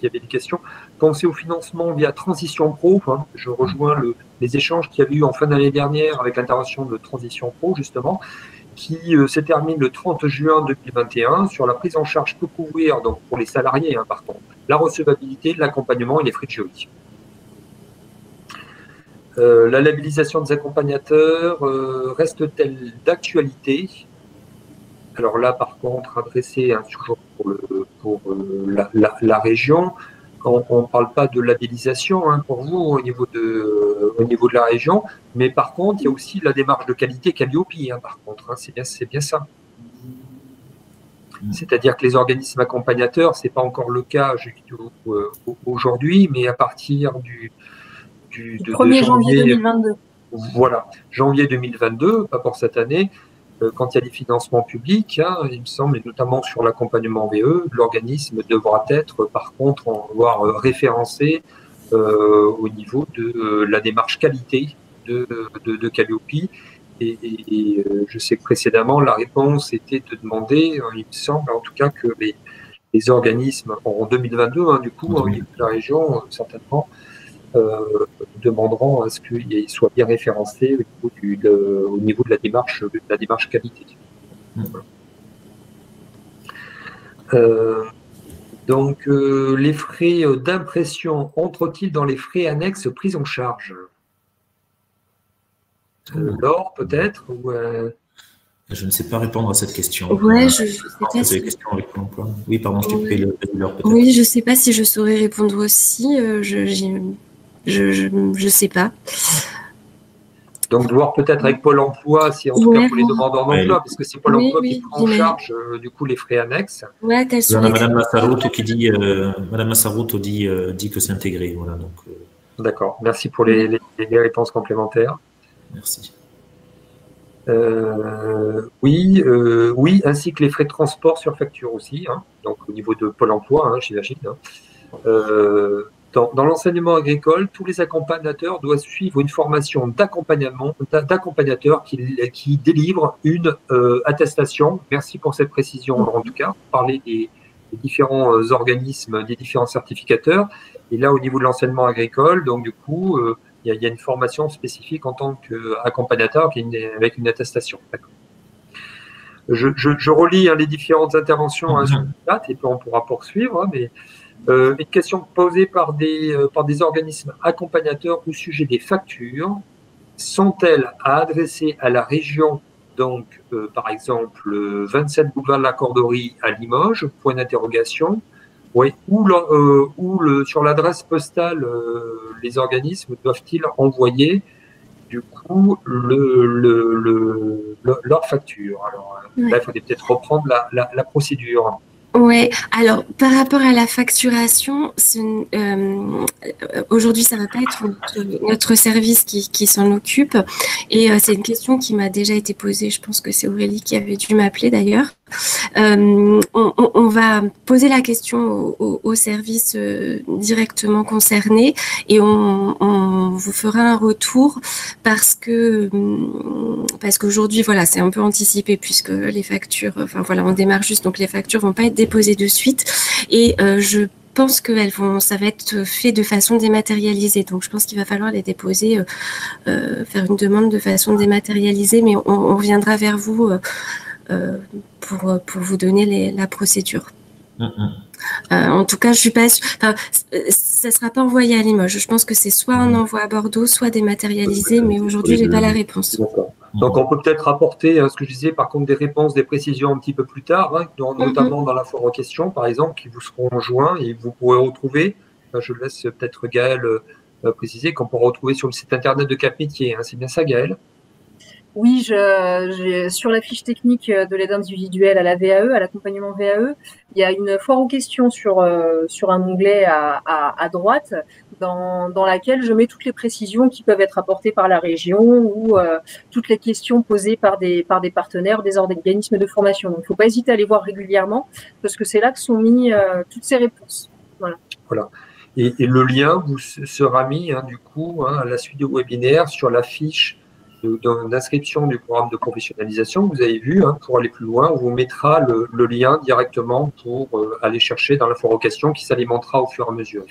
y avait des questions. Pensez au financement via Transition Pro. Je rejoins les échanges qu'il y a eu en fin d'année dernière avec l'intervention de Transition Pro, justement, qui se termine le 30 juin 2021 sur la prise en charge peut couvrir, donc pour les salariés, par contre, la recevabilité, l'accompagnement et les frais de jury. La labellisation des accompagnateurs reste-t-elle d'actualité? Alors là, par contre, adressée toujours pour la région, on ne parle pas de labellisation pour vous au niveau de la région, mais par contre, il y a aussi la démarche de qualité Calliope, par contre, c'est bien ça. C'est-à-dire que les organismes accompagnateurs, ce n'est pas encore le cas aujourd'hui, mais à partir du 1er janvier 2022. Voilà, janvier 2022, pas pour cette année, quand il y a des financements publics, il me semble, et notamment sur l'accompagnement VE, l'organisme devra être, par contre, référencé au niveau de la démarche qualité de Calliope. Et je sais que précédemment, la réponse était de demander, il me semble en tout cas que les organismes, en 2022, du coup, au niveau de la région, certainement, demanderont à ce qu'il soit bien référencé au niveau de la démarche qualité. Donc, les frais d'impression entrent-ils dans les frais annexes pris en charge? Laure, peut-être Je ne sais pas répondre à cette question. Ouais, je sais pas. Des questions avec Pôle emploi. Oui, pardon, je t'ai coupé l'heure peut-être. Oui, je ne sais pas si je saurais répondre aussi. Je sais pas. Donc, voir peut-être avec Pôle emploi, si en tout cas pour les demandeurs d'emploi, parce que c'est Pôle emploi qui prend en charge du coup les frais annexes. Ouais, Madame Massaruto qui dit, Madame Massaruto dit que c'est intégré. Voilà, donc. D'accord. Merci pour les réponses complémentaires. Merci. Oui, ainsi que les frais de transport sur facture aussi. Donc au niveau de Pôle emploi, j'imagine. Dans l'enseignement agricole, tous les accompagnateurs doivent suivre une formation d'accompagnateur qui délivre une attestation. Merci pour cette précision, en tout cas. Parler des différents organismes, des différents certificateurs. Et là, au niveau de l'enseignement agricole, donc du coup, il y a une formation spécifique en tant qu'accompagnateur avec une attestation. Je relis les différentes interventions sur le chat et puis on pourra poursuivre. Mais une question posée par des organismes accompagnateurs au sujet des factures sont-elles à adresser à la région, donc par exemple 27 boulevard de la Corderie à Limoges, point d'interrogation, oui, ou sur l'adresse postale, les organismes doivent-ils envoyer du coup leur facture. Alors là, il faudrait peut-être reprendre la procédure. Ouais, alors par rapport à la facturation, aujourd'hui ça va pas être notre service qui s'en occupe, et c'est une question qui m'a déjà été posée. Je pense que c'est Aurélie qui avait dû m'appeler d'ailleurs. On va poser la question au service directement concerné, et on vous fera un retour parce qu'aujourd'hui voilà, c'est un peu anticipé puisque les factures, enfin voilà, on démarre juste, donc les factures vont pas être déposées de suite, et je pense que ça va être fait de façon dématérialisée. Donc, je pense qu'il va falloir les déposer, faire une demande de façon dématérialisée, mais on reviendra vers vous pour vous donner la procédure. En tout cas, je suis pas. Enfin, ça sera pas envoyé à Limoges. Je pense que c'est soit un envoi à Bordeaux, soit dématérialisé, mais aujourd'hui, j'ai pas la réponse. D'accord. Donc, on peut peut-être apporter, ce que je disais, par contre, des réponses, des précisions un petit peu plus tard, notamment dans la foire aux questions, par exemple, qui vous seront joints et vous pourrez retrouver. Je laisse peut-être Gaëlle préciser qu'on peut retrouver sur le site internet de Cap Métiers. C'est bien ça, Gaëlle? Oui, sur la fiche technique de l'aide individuelle à la VAE, à l'accompagnement VAE, il y a une foire aux questions sur un onglet à droite, dans laquelle je mets toutes les précisions qui peuvent être apportées par la région, ou toutes les questions posées par des partenaires, des organismes de formation. Donc, il ne faut pas hésiter à les voir régulièrement, parce que c'est là que sont mis toutes ces réponses. Voilà. Et le lien vous sera mis, du coup, à la suite du webinaire sur la fiche d'inscription du programme de professionnalisation que vous avez vu. Pour aller plus loin, on vous mettra le lien directement pour aller chercher dans la foire aux questions qui s'alimentera au fur et à mesure.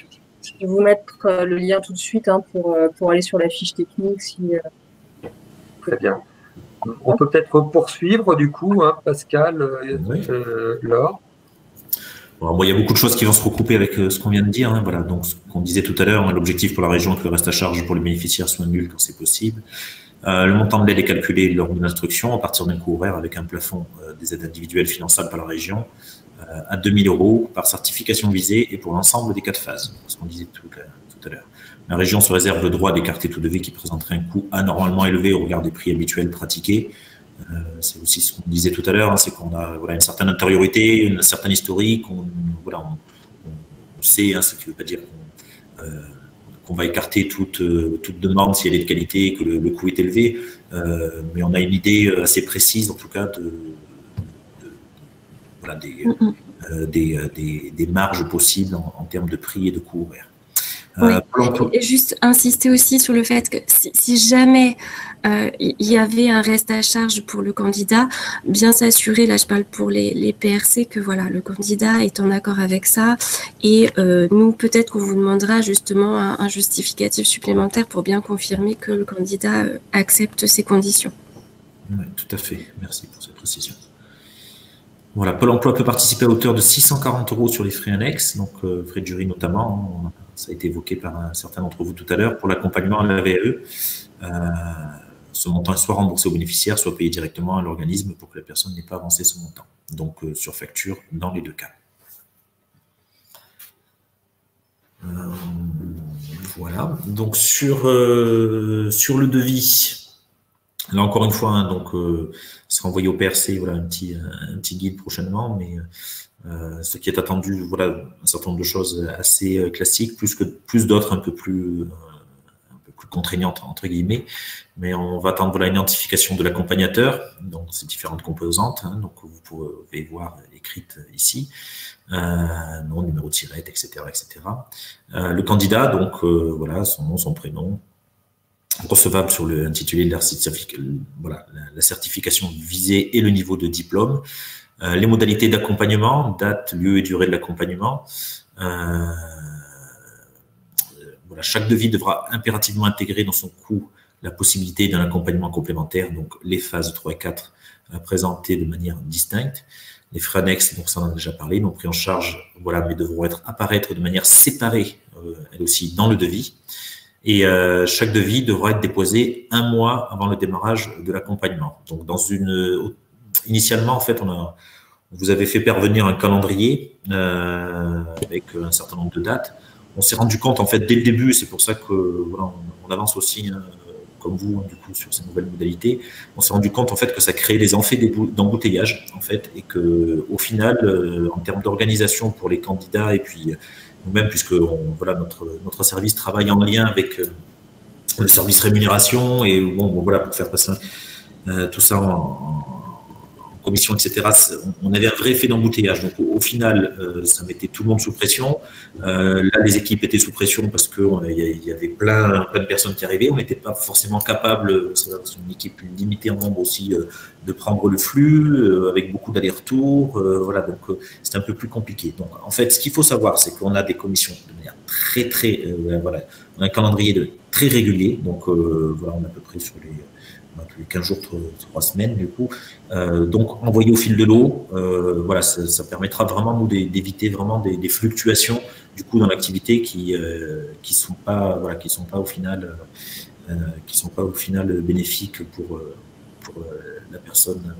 Je vais vous mettre le lien tout de suite pour aller sur la fiche technique. Très bien. On peut peut-être poursuivre du coup, Pascal, Laure. Bon, il y a beaucoup de choses qui vont se recouper avec ce qu'on vient de dire. Voilà, donc ce qu'on disait tout à l'heure, l'objectif pour la région est que le reste à charge pour les bénéficiaires soit nul quand c'est possible. Le montant de l'aide est calculé lors de l'instruction à partir d'un coût horaire avec un plafond des aides individuelles finançables par la région à 2 000 € par certification visée et pour l'ensemble des 4 phases, ce qu'on disait tout à l'heure. La région se réserve le droit d'écarter tout devis qui présenterait un coût anormalement élevé au regard des prix habituels pratiqués. C'est aussi ce qu'on disait tout à l'heure, c'est qu'on a une certaine intériorité, un certain historique, on sait, ce qui ne veut pas dire qu'on va écarter toute demande si elle est de qualité et que le coût est élevé, mais on a une idée assez précise, en tout cas, des marges possibles en termes de prix et de coût horaire. Oui. Et juste insister aussi sur le fait que si jamais il y avait un reste à charge pour le candidat, bien s'assurer, là je parle pour les PRC, que voilà, le candidat est en accord avec ça, et nous peut-être qu'on vous demandera justement un justificatif supplémentaire pour bien confirmer que le candidat accepte ces conditions. Oui, tout à fait, merci pour cette précision. Voilà, Pôle emploi peut participer à hauteur de 640 € sur les frais annexes, donc frais de jury notamment, ça a été évoqué par un certain d'entre vous tout à l'heure, pour l'accompagnement à la VAE. Ce montant est soit remboursé aux bénéficiaires, soit payé directement à l'organisme pour que la personne n'ait pas avancé ce montant. Donc sur facture dans les deux cas. Voilà, donc sur le devis, là encore une fois, ce sera envoyé au PRC, voilà, un petit guide prochainement, mais ce qui est attendu, voilà, un certain nombre de choses assez classiques, plus d'autres un peu plus contraignantes entre guillemets, mais on va attendre une identification de l'accompagnateur, donc ces différentes composantes, donc vous pouvez voir écrites ici, nom, numéro de tirette, etc., etc. Le candidat, donc voilà, son nom, son prénom, recevable sur l'intitulé de la certification visée et le niveau de diplôme. Les modalités d'accompagnement, date, lieu et durée de l'accompagnement. Chaque devis devra impérativement intégrer dans son coût la possibilité d'un accompagnement complémentaire, donc les phases 3 et 4 présentées de manière distincte. Les frais annexes, donc ça on en a déjà parlé, non pris en charge, mais devront apparaître de manière séparée, elle aussi, dans le devis. Et chaque devis devra être déposé 1 mois avant le démarrage de l'accompagnement. Donc, initialement, en fait, on vous avait fait parvenir un calendrier avec un certain nombre de dates. On s'est rendu compte, en fait, dès le début, c'est pour ça que on avance aussi comme vous, du coup, sur ces nouvelles modalités, on s'est rendu compte en fait que ça créait des effets d'embouteillage en fait, et que au final, en termes d'organisation pour les candidats et puis nous-mêmes, puisque voilà, notre service travaille en lien avec le service rémunération et voilà, pour faire passer tout ça en commission, etc., on avait un vrai effet d'embouteillage. Donc, au final, ça mettait tout le monde sous pression. Là, les équipes étaient sous pression parce qu'il y avait plein de personnes qui arrivaient. On n'était pas forcément capable, c'est une équipe limitée en nombre aussi, de prendre le flux, avec beaucoup d'allers-retours. Voilà, donc c'est un peu plus compliqué. Donc, en fait, ce qu'il faut savoir, c'est qu'on a des commissions de manière très, voilà, on a un calendrier très régulier. Donc, voilà, on est à peu près sur tous les 15 jours, 3 semaines, du coup. Donc, envoyer au fil de l'eau, voilà, ça permettra vraiment, nous, d'éviter vraiment des fluctuations, du coup, dans l'activité qui sont pas au final, bénéfiques pour la personne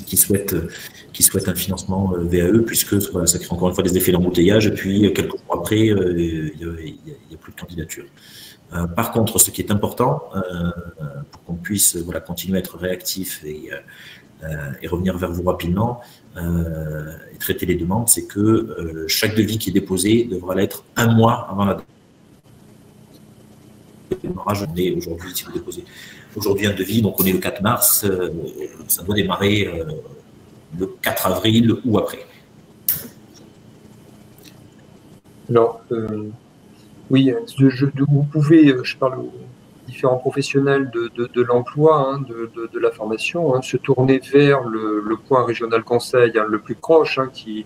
qui souhaite un financement VAE, puisque voilà, ça crée encore une fois des effets d'embouteillage, et puis quelques jours après, il n'y a plus de candidature. Par contre, ce qui est important, pour qu'on puisse voilà, continuer à être réactif et revenir vers vous rapidement et traiter les demandes, c'est que chaque devis qui est déposé devra l'être 1 mois avant la démarrage. On est aujourd'hui, si vous déposez aujourd'hui un devis, donc on est le 4 mars, ça doit démarrer le 4 avril ou après. Alors, oui, vous pouvez, je parle aux différents professionnels de l'emploi, hein, de la formation, hein, se tourner vers le point régional conseil, hein, le plus proche, hein, qui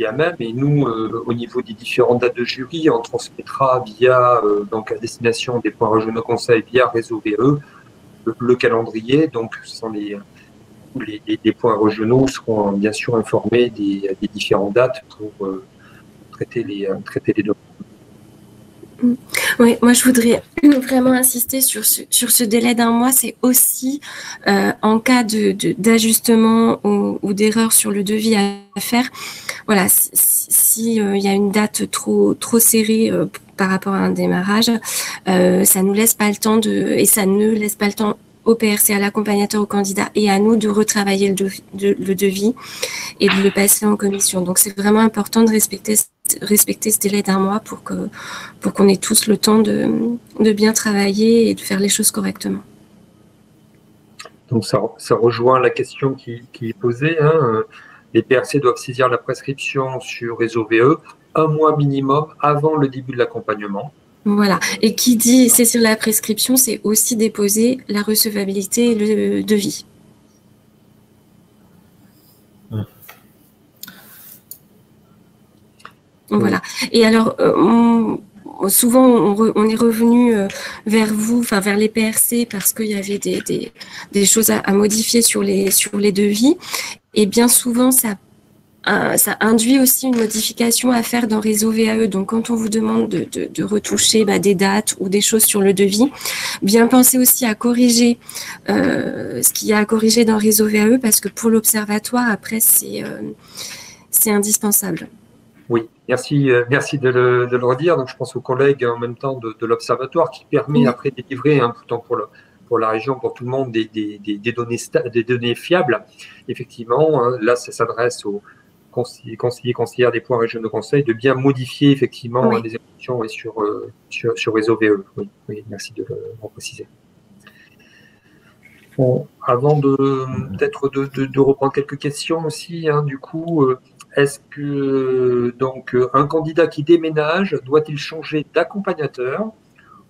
a même, et nous, au niveau des différentes dates de jury, on transmettra via, donc à destination des points régionaux conseil via réseau VE, le calendrier. Donc, ce sont les points régionaux seront bien sûr informés des différentes dates pour traiter les demandes. Oui, moi je voudrais vraiment insister sur ce délai d'1 mois. C'est aussi en cas d'ajustement ou d'erreur sur le devis à faire. Voilà, si y a une date trop serrée par rapport à un démarrage, ça nous laisse pas le temps et ça ne laisse pas le temps au PRC, à l'accompagnateur, au candidat et à nous de retravailler le devis et de le passer en commission. Donc c'est vraiment important de respecter ce délai d'1 mois pour qu'on ait tous le temps de bien travailler et de faire les choses correctement. Donc ça rejoint la question qui est posée, hein. Les PRC doivent saisir la prescription sur réseau VE 1 mois minimum avant le début de l'accompagnement. Voilà. Et qui dit saisir la prescription, c'est aussi déposer la recevabilité et le devis. Voilà. Et alors, souvent, on est revenu vers vous, enfin vers les PRC, parce qu'il y avait des choses à modifier sur les devis. Et bien souvent, ça induit aussi une modification à faire dans réseau VAE. Donc, quand on vous demande de retoucher des dates ou des choses sur le devis, bien penser aussi à corriger ce qu'il y a à corriger dans réseau VAE, parce que pour l'observatoire, après, c'est indispensable. Oui, merci de le redire. Donc, je pense aux collègues en même temps de l'Observatoire qui permet après de délivrer, hein, pourtant pour la région, pour tout le monde, des données fiables. Effectivement, hein, là, ça s'adresse aux conseillères des points régionaux de conseil de bien modifier effectivement les évolutions sur réseau VE. Oui, merci de le préciser. Bon, avant peut-être de reprendre quelques questions aussi, hein, du coup. Est-ce que donc un candidat qui déménage doit-il changer d'accompagnateur,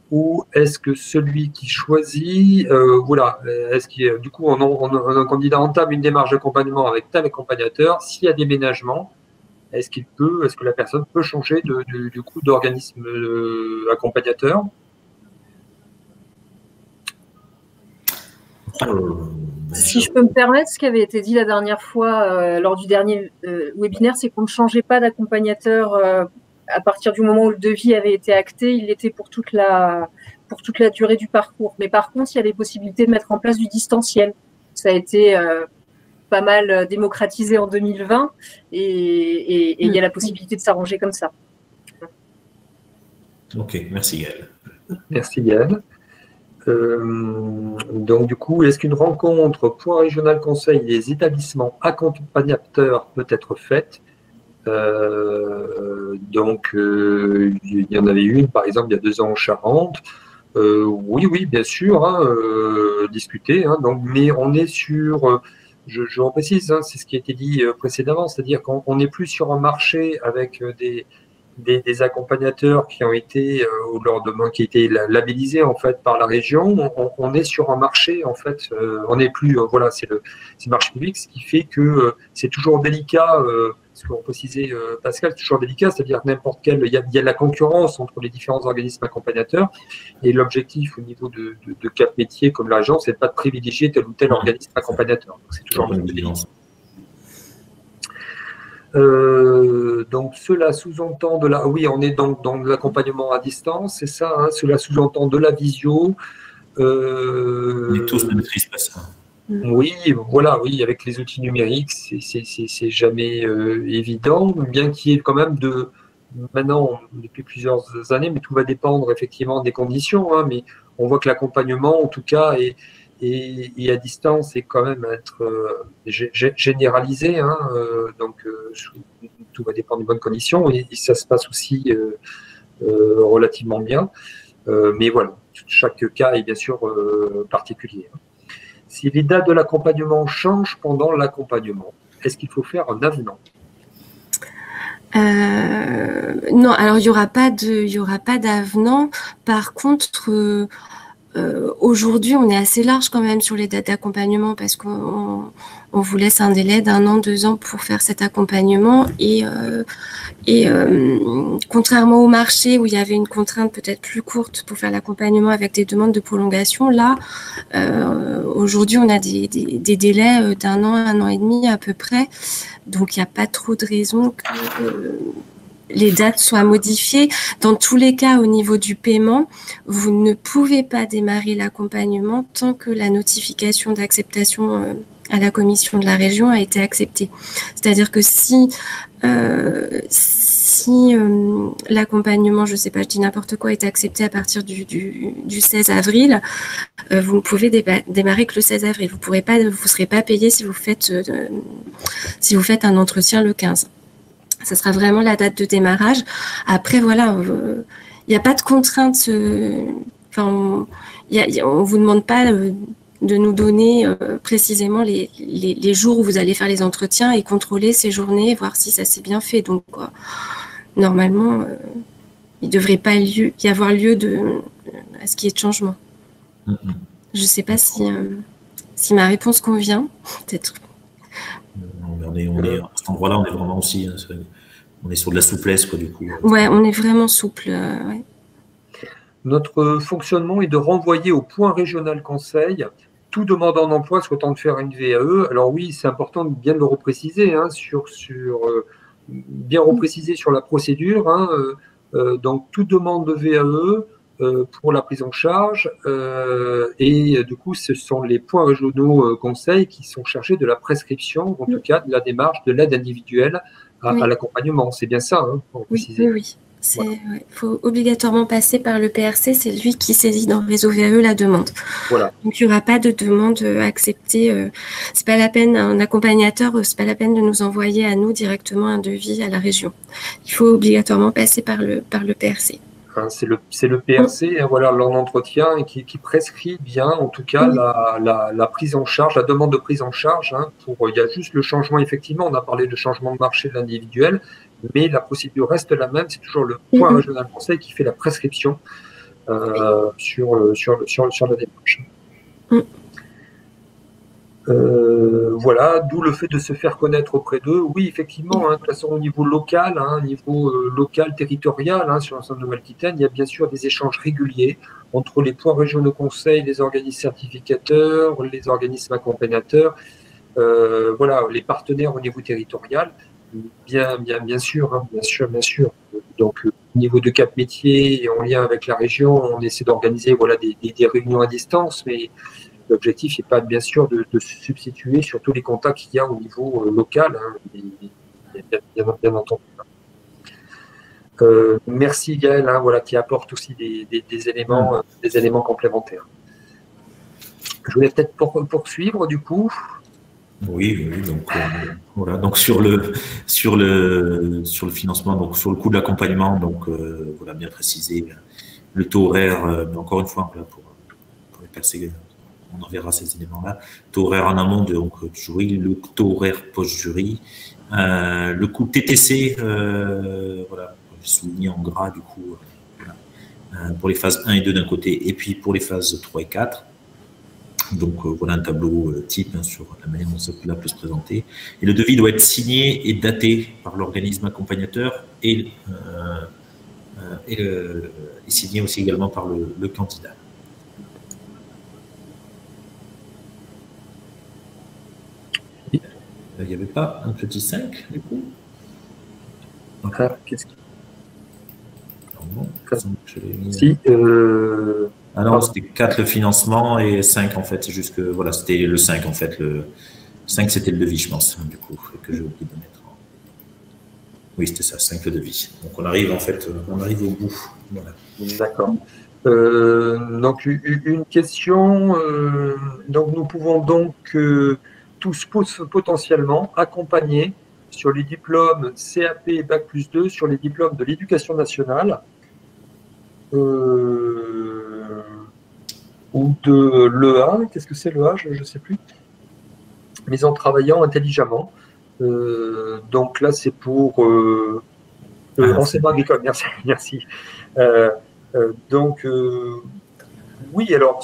ou est-ce que celui qui choisit, est-ce qu'il du coup un candidat entame une démarche d'accompagnement avec tel accompagnateur, s'il y a déménagement, est-ce que la personne peut changer du coup d'organisme accompagnateur? Si je peux me permettre, ce qui avait été dit la dernière fois lors du dernier webinaire, c'est qu'on ne changeait pas d'accompagnateur à partir du moment où le devis avait été acté. Il l'était pour toute la durée du parcours. Mais par contre, il y avait possibilité de mettre en place du distanciel. Ça a été pas mal démocratisé en 2020 et il y a la possibilité de s'arranger comme ça. Ok, merci Gaël. Merci Gaël. Donc, du coup, est-ce qu'une rencontre point régional conseil des établissements accompagnateurs peut être faite? Donc, il y en avait une, par exemple, il y a 2 ans en Charente. Oui, bien sûr, hein, discuter. Hein, donc, mais on est sur, je reprécise, hein, c'est ce qui a été dit précédemment, c'est-à-dire qu'on n'est plus sur un marché avec des accompagnateurs qui ont été ou lors de qui été labellisés en fait par la région. On est sur un marché en fait, on n'est plus voilà, c'est le marché public, ce qui fait que c'est toujours délicat. Ce qu'on précisait Pascal, c'est toujours délicat, c'est-à-dire n'importe quel, il y a de la concurrence entre les différents organismes accompagnateurs, et l'objectif au niveau de cap métier comme la région, c'est pas de privilégier tel ou tel organisme accompagnateur. C'est toujours une vigilance. Donc cela sous-entend de la... Oui, on est donc dans l'accompagnement à distance, c'est ça, hein, cela sous-entend de la visio. Mais tous ne maîtrisent pas ça. Oui, voilà, oui, avec les outils numériques, c'est jamais évident, bien qu'il y ait quand même maintenant, depuis plusieurs années, mais tout va dépendre effectivement des conditions, hein, mais on voit que l'accompagnement, en tout cas, et à distance, est quand même être généralisé, hein, donc tout va dépendre des bonnes conditions, et ça se passe aussi relativement bien, mais voilà, chaque cas est bien sûr particulier. Hein. Si les dates de l'accompagnement changent pendant l'accompagnement, est-ce qu'il faut faire un avenant? Non, alors il y aura pas d'avenant. Par contre, aujourd'hui, on est assez large quand même sur les dates d'accompagnement parce qu'on vous laisse un délai d'1 an, 2 ans pour faire cet accompagnement et contrairement au marché où il y avait une contrainte peut-être plus courte pour faire l'accompagnement avec des demandes de prolongation, là, aujourd'hui, on a des délais d'1 an, 1 an et demi à peu près. Donc, il n'y a pas trop de raison que les dates soient modifiées. Dans tous les cas, au niveau du paiement, vous ne pouvez pas démarrer l'accompagnement tant que la notification d'acceptation à la commission de la région a été acceptée. C'est-à-dire que si l'accompagnement, je ne sais pas, je dis n'importe quoi, est accepté à partir du 16 avril, vous ne pouvez démarrer que le 16 avril. Vous ne serez pas payé si vous faites un entretien le 15. Ce sera vraiment la date de démarrage. Après, voilà, il n'y a pas de contrainte. On ne vous demande pas de nous donner précisément les jours où vous allez faire les entretiens et contrôler ces journées, voir si ça s'est bien fait. Donc, normalement, il ne devrait pas y avoir lieu à ce qu'il y ait de changement. Je ne sais pas si ma réponse convient, peut-être. À cet endroit-là, on est vraiment aussi, on est sur de la souplesse, quoi, du coup. Ouais, on est vraiment souple. Ouais. Notre fonctionnement est de renvoyer au point régional conseil tout demandant d'emploi souhaitant faire une VAE. Alors oui, c'est important de bien le repréciser, hein, bien repréciser sur la procédure. Hein, donc, toute demande de VAE pour la prise en charge et du coup, ce sont les points régionaux conseils qui sont chargés de la prescription, en tout cas de la démarche de l'aide individuelle à l'accompagnement. C'est bien ça, hein, pour préciser. Oui. Il faut obligatoirement passer par le PRC, c'est lui qui saisit dans le réseau VAE la demande. Voilà. Donc il n'y aura pas de demande acceptée. C'est pas la peine, un accompagnateur, c'est pas la peine de nous envoyer à nous directement un devis à la région. Il faut obligatoirement passer par le PRC. Hein, c'est le PRC, hein, voilà, l'entretien qui prescrit bien, en tout cas, la prise en charge, la demande de prise en charge. Hein, il y a juste le changement, effectivement, on a parlé de changement de marché de l'individuel, mais la procédure reste la même, c'est toujours le point régional conseil qui fait la prescription sur la démarche. Voilà, d'où le fait de se faire connaître auprès d'eux. Oui, effectivement, hein, de toute façon, au niveau local, territorial, hein, sur l'ensemble de Nouvelle-Aquitaine, il y a bien sûr des échanges réguliers entre les points régionaux conseils, les organismes certificateurs, les organismes accompagnateurs, voilà, les partenaires au niveau territorial. Bien sûr, hein, bien sûr. Donc, au niveau de Cap Métier, en lien avec la région, on essaie d'organiser des réunions à distance, mais l'objectif n'est pas, bien sûr, de se substituer sur tous les contacts qu'il y a au niveau local, hein, bien entendu. Merci Gaël, hein, voilà, qui apporte aussi des éléments complémentaires. Je voulais peut-être poursuivre du coup. Oui, donc voilà. Donc sur le financement, donc sur le coût de l'accompagnement, donc voilà, bien préciser le taux horaire, mais encore une fois, voilà, pour les personnes, on en verra ces éléments-là. Taux horaire en amont donc, du jury, le taux horaire post-jury, le coût TTC, voilà, souligné en gras du coup, voilà, pour les phases 1 et 2 d'un côté, et puis pour les phases 3 et 4. Donc voilà un tableau type sur la manière dont cela peut se présenter. Et le devis doit être signé et daté par l'organisme accompagnateur et signé aussi également par le candidat. Il n'y avait pas un petit 5 du coup? Qu'est-ce qui... Bon, si, ah non, c'était 4 le financement et 5 en fait. C'est juste que voilà, c'était le 5 en fait. Le 5 c'était le devis, je pense, du coup, que j'ai oublié de mettre. Oui, c'était ça, 5 le devis. Donc on arrive en fait, on arrive au bout. Voilà. D'accord. Donc une question. Donc nous pouvons donc tous potentiellement accompagner sur les diplômes CAP Bac+2, sur les diplômes de l'éducation nationale. Ou de l'EA, qu'est-ce que c'est l'EA, je ne sais plus, mais en travaillant intelligemment. Donc là, c'est pour enseignement agricole, merci. Donc, oui, alors,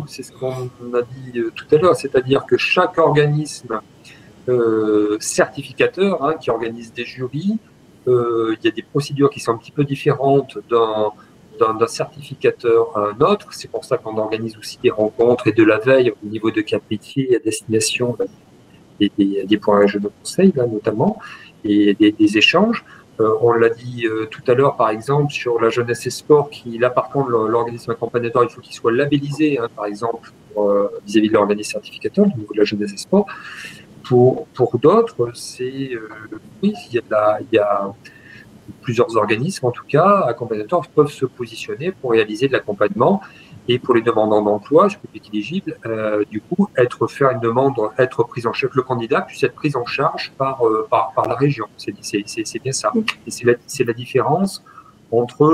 c'est ce qu'on a dit tout à l'heure, c'est-à-dire que chaque organisme certificateur qui organise des jurys, il y a des procédures qui sont un petit peu différentes d'un certificateur à un autre. C'est pour ça qu'on organise aussi des rencontres et de la veille au niveau de cap métier à destination des points régionaux de conseil, là, notamment, et des échanges. On l'a dit tout à l'heure, par exemple, sur la jeunesse et sport, là, par contre, l'organisme accompagnateur, il faut qu'il soit labellisé, par exemple, vis-à-vis de l'organisme certificateur, au niveau de la jeunesse et sport. Pour d'autres, c'est oui, il y a plusieurs organismes, en tout cas, accompagnateurs peuvent se positionner pour réaliser de l'accompagnement et pour les demandants d'emploi, ce public éligible, du coup, faire une demande, être prise en charge, le candidat puisse être pris en charge par la région. C'est bien ça. Et c'est la différence entre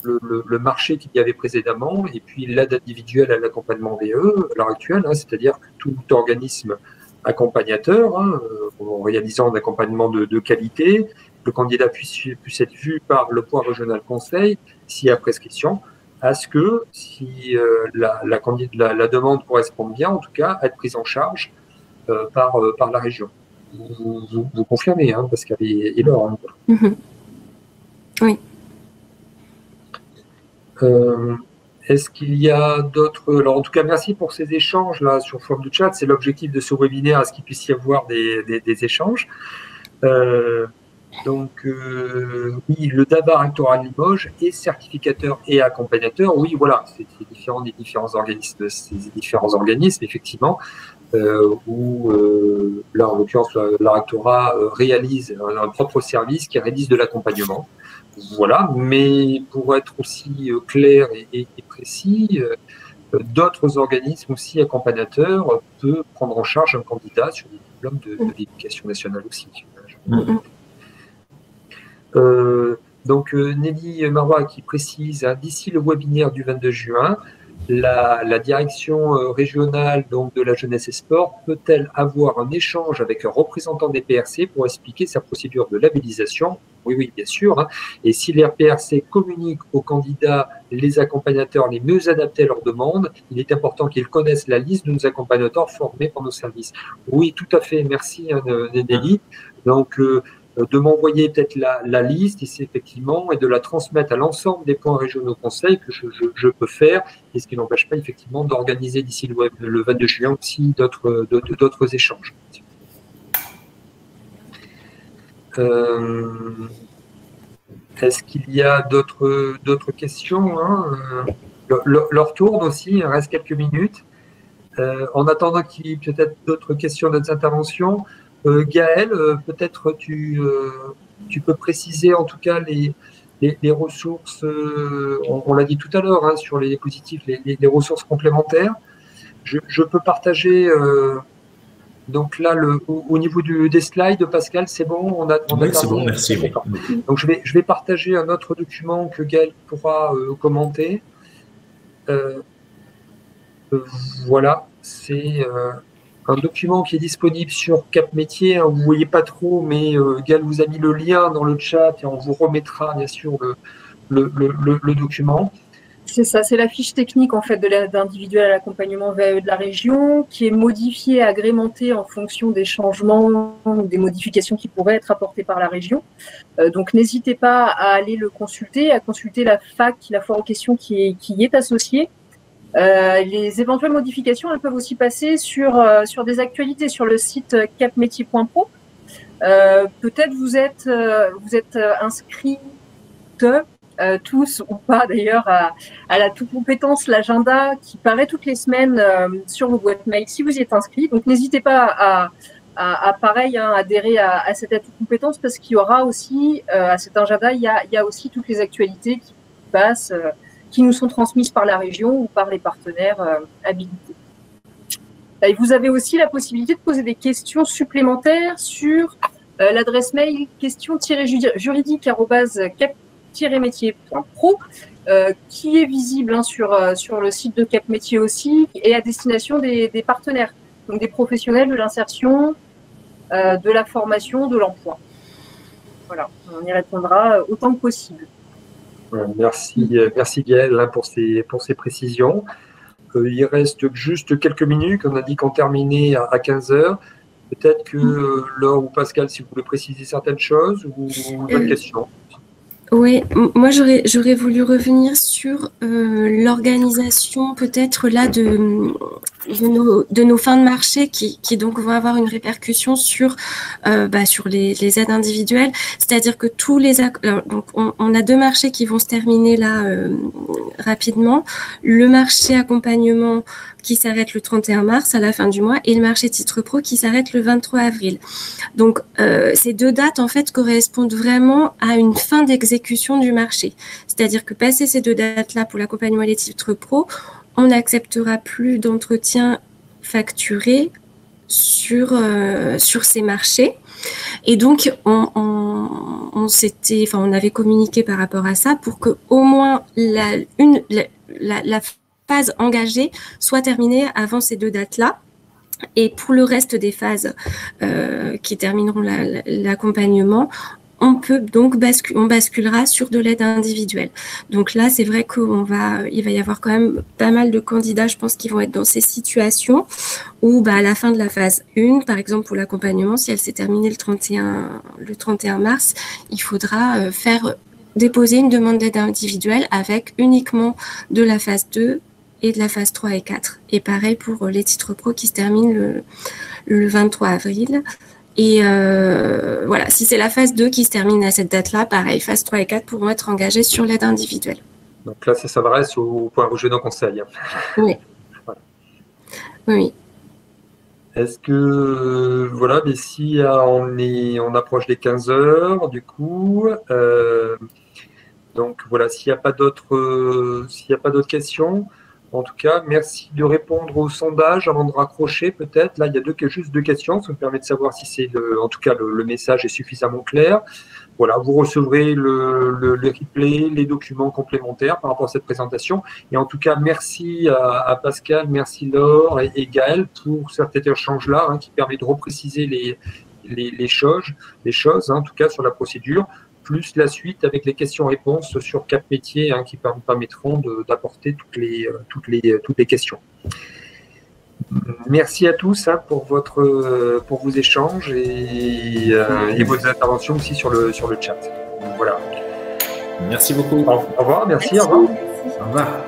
le marché qu'il y avait précédemment et puis l'aide individuelle à l'accompagnement VE à l'heure actuelle, c'est-à-dire que tout organisme accompagnateur, en réalisant un accompagnement de qualité, le candidat puisse être vu par le point régional conseil, s'il y a prescription, à ce que, si la demande correspond bien, en tout cas, être prise en charge par la région. Vous confirmez, Pascal et Laure. Oui. Est-ce qu'il y a d'autres... Alors, en tout cas, merci pour ces échanges là sur forme de chat. C'est l'objectif de ce webinaire, à ce qu'il puisse y avoir des échanges. Donc, oui, le DABA rectoral Limoges est certificateur et accompagnateur. Oui, voilà, c'est différent des différents organismes, effectivement, où là, en l'occurrence, la rectorat réalise un propre service qui réalise de l'accompagnement. Voilà, mais pour être aussi clair et précis, d'autres organismes aussi accompagnateurs peuvent prendre en charge un candidat sur des diplômes de l'éducation nationale aussi. Donc Nelly Marois qui précise, d'ici le webinaire du 22 juin, la direction régionale donc, de la jeunesse et sport peut-elle avoir un échange avec un représentant des PRC pour expliquer sa procédure de labellisation? Oui, bien sûr. Et si les PRC communiquent aux candidats les accompagnateurs les mieux adaptés à leurs demandes, il est important qu'ils connaissent la liste de nos accompagnateurs formés par nos services. Oui, tout à fait. Merci, Nelly. Donc, de m'envoyer peut-être la liste ici, effectivement, et de la transmettre à l'ensemble des points régionaux conseils que je peux faire, et ce qui n'empêche pas effectivement d'organiser d'ici le 22 juin aussi d'autres échanges. Est-ce qu'il y a d'autres questions leur tourne aussi, il reste quelques minutes. En attendant qu'il y ait peut-être d'autres questions, d'autres interventions, Gaël, peut-être tu peux préciser en tout cas les ressources, on l'a dit tout à l'heure, sur les dispositifs, les ressources complémentaires. je peux partager, donc là, au niveau des slides, Pascal, c'est bon, oui, c'est bon, merci. Donc je vais partager un autre document que Gaël pourra commenter. Voilà, c'est un document qui est disponible sur Cap Métier. Hein, vous ne voyez pas trop, mais Gaël vous a mis le lien dans le chat et on vous remettra bien sûr le document. C'est ça, c'est la fiche technique en fait de l'aide individuelle à l'accompagnement VAE de la région qui est modifiée, agrémentée en fonction des changements ou des modifications qui pourraient être apportées par la région. Donc n'hésitez pas à aller le consulter, à consulter la FAQ, la foire aux questions qui y est associée. Les éventuelles modifications, elles peuvent aussi passer sur des actualités sur le site capmétier.pro. Peut-être vous êtes inscrits tous ou pas d'ailleurs à la toute compétence, l'agenda qui paraît toutes les semaines sur vos boîtes mail si vous y êtes inscrit. Donc n'hésitez pas à pareil adhérer à cette toute compétence parce qu'il y aura aussi à cet agenda il y a aussi toutes les actualités qui passent, qui nous sont transmises par la région ou par les partenaires habilités. Et vous avez aussi la possibilité de poser des questions supplémentaires sur l'adresse mail question-juridique@cap-métier.pro qui est visible sur le site de Cap Métier aussi et à destination des partenaires, donc des professionnels de l'insertion, de la formation, de l'emploi. Voilà, on y répondra autant que possible. Merci Gaël pour ces précisions. Il reste juste quelques minutes. On a dit qu'on terminait à 15 h. Peut-être que Laure ou Pascal, si vous voulez préciser certaines choses ou d'autres questions. Oui, moi j'aurais voulu revenir sur l'organisation peut-être là de nos fins de marché qui donc vont avoir une répercussion sur les aides individuelles. C'est-à-dire que tous les donc on a 2 marchés qui vont se terminer là rapidement. Le marché accompagnement qui s'arrête le 31 mars à la fin du mois et le marché titre pro qui s'arrête le 23 avril. Donc ces 2 dates en fait correspondent vraiment à une fin d'exécution du marché. C'est-à-dire que passé ces 2 dates-là pour l'accompagnement et les titres pro, on n'acceptera plus d'entretien facturé sur ces marchés. Et donc on avait communiqué par rapport à ça pour que au moins la phase engagée soit terminée avant ces 2 dates-là. Et pour le reste des phases qui termineront l'accompagnement, on basculera sur de l'aide individuelle. Donc là, c'est vrai qu'il va y avoir quand même pas mal de candidats, je pense, qui vont être dans ces situations où, à la fin de la phase 1, par exemple pour l'accompagnement, si elle s'est terminée le 31 mars, il faudra déposer une demande d'aide individuelle avec uniquement de la phase 2 et de la phase 3 et 4. Et pareil pour les titres pro qui se terminent le 23 avril. Et voilà, si c'est la phase 2 qui se termine à cette date-là, pareil, phase 3 et 4 pourront être engagées sur l'aide individuelle. Donc là, ça s'adresse au point rouge d'un conseil. Oui. Voilà. Oui. Est-ce que, voilà, mais si on approche des 15 h, du coup, donc voilà, s'il n'y a pas d'autres questions, en tout cas, merci de répondre au sondage avant de raccrocher peut-être. Là, il y a juste 2 questions. Ça me permet de savoir si en tout cas, le message est suffisamment clair. Voilà, vous recevrez le replay, les documents complémentaires par rapport à cette présentation. Et en tout cas, merci à Pascal, merci Laure et Gaël pour cet échange-là qui permet de repréciser les choses, en tout cas sur la procédure, plus la suite avec les questions-réponses sur Cap Métier qui permettront d'apporter toutes les questions. Merci à tous pour vos échanges et vos interventions aussi sur le chat. Voilà. Merci beaucoup. Au revoir, merci. Au revoir. Au revoir.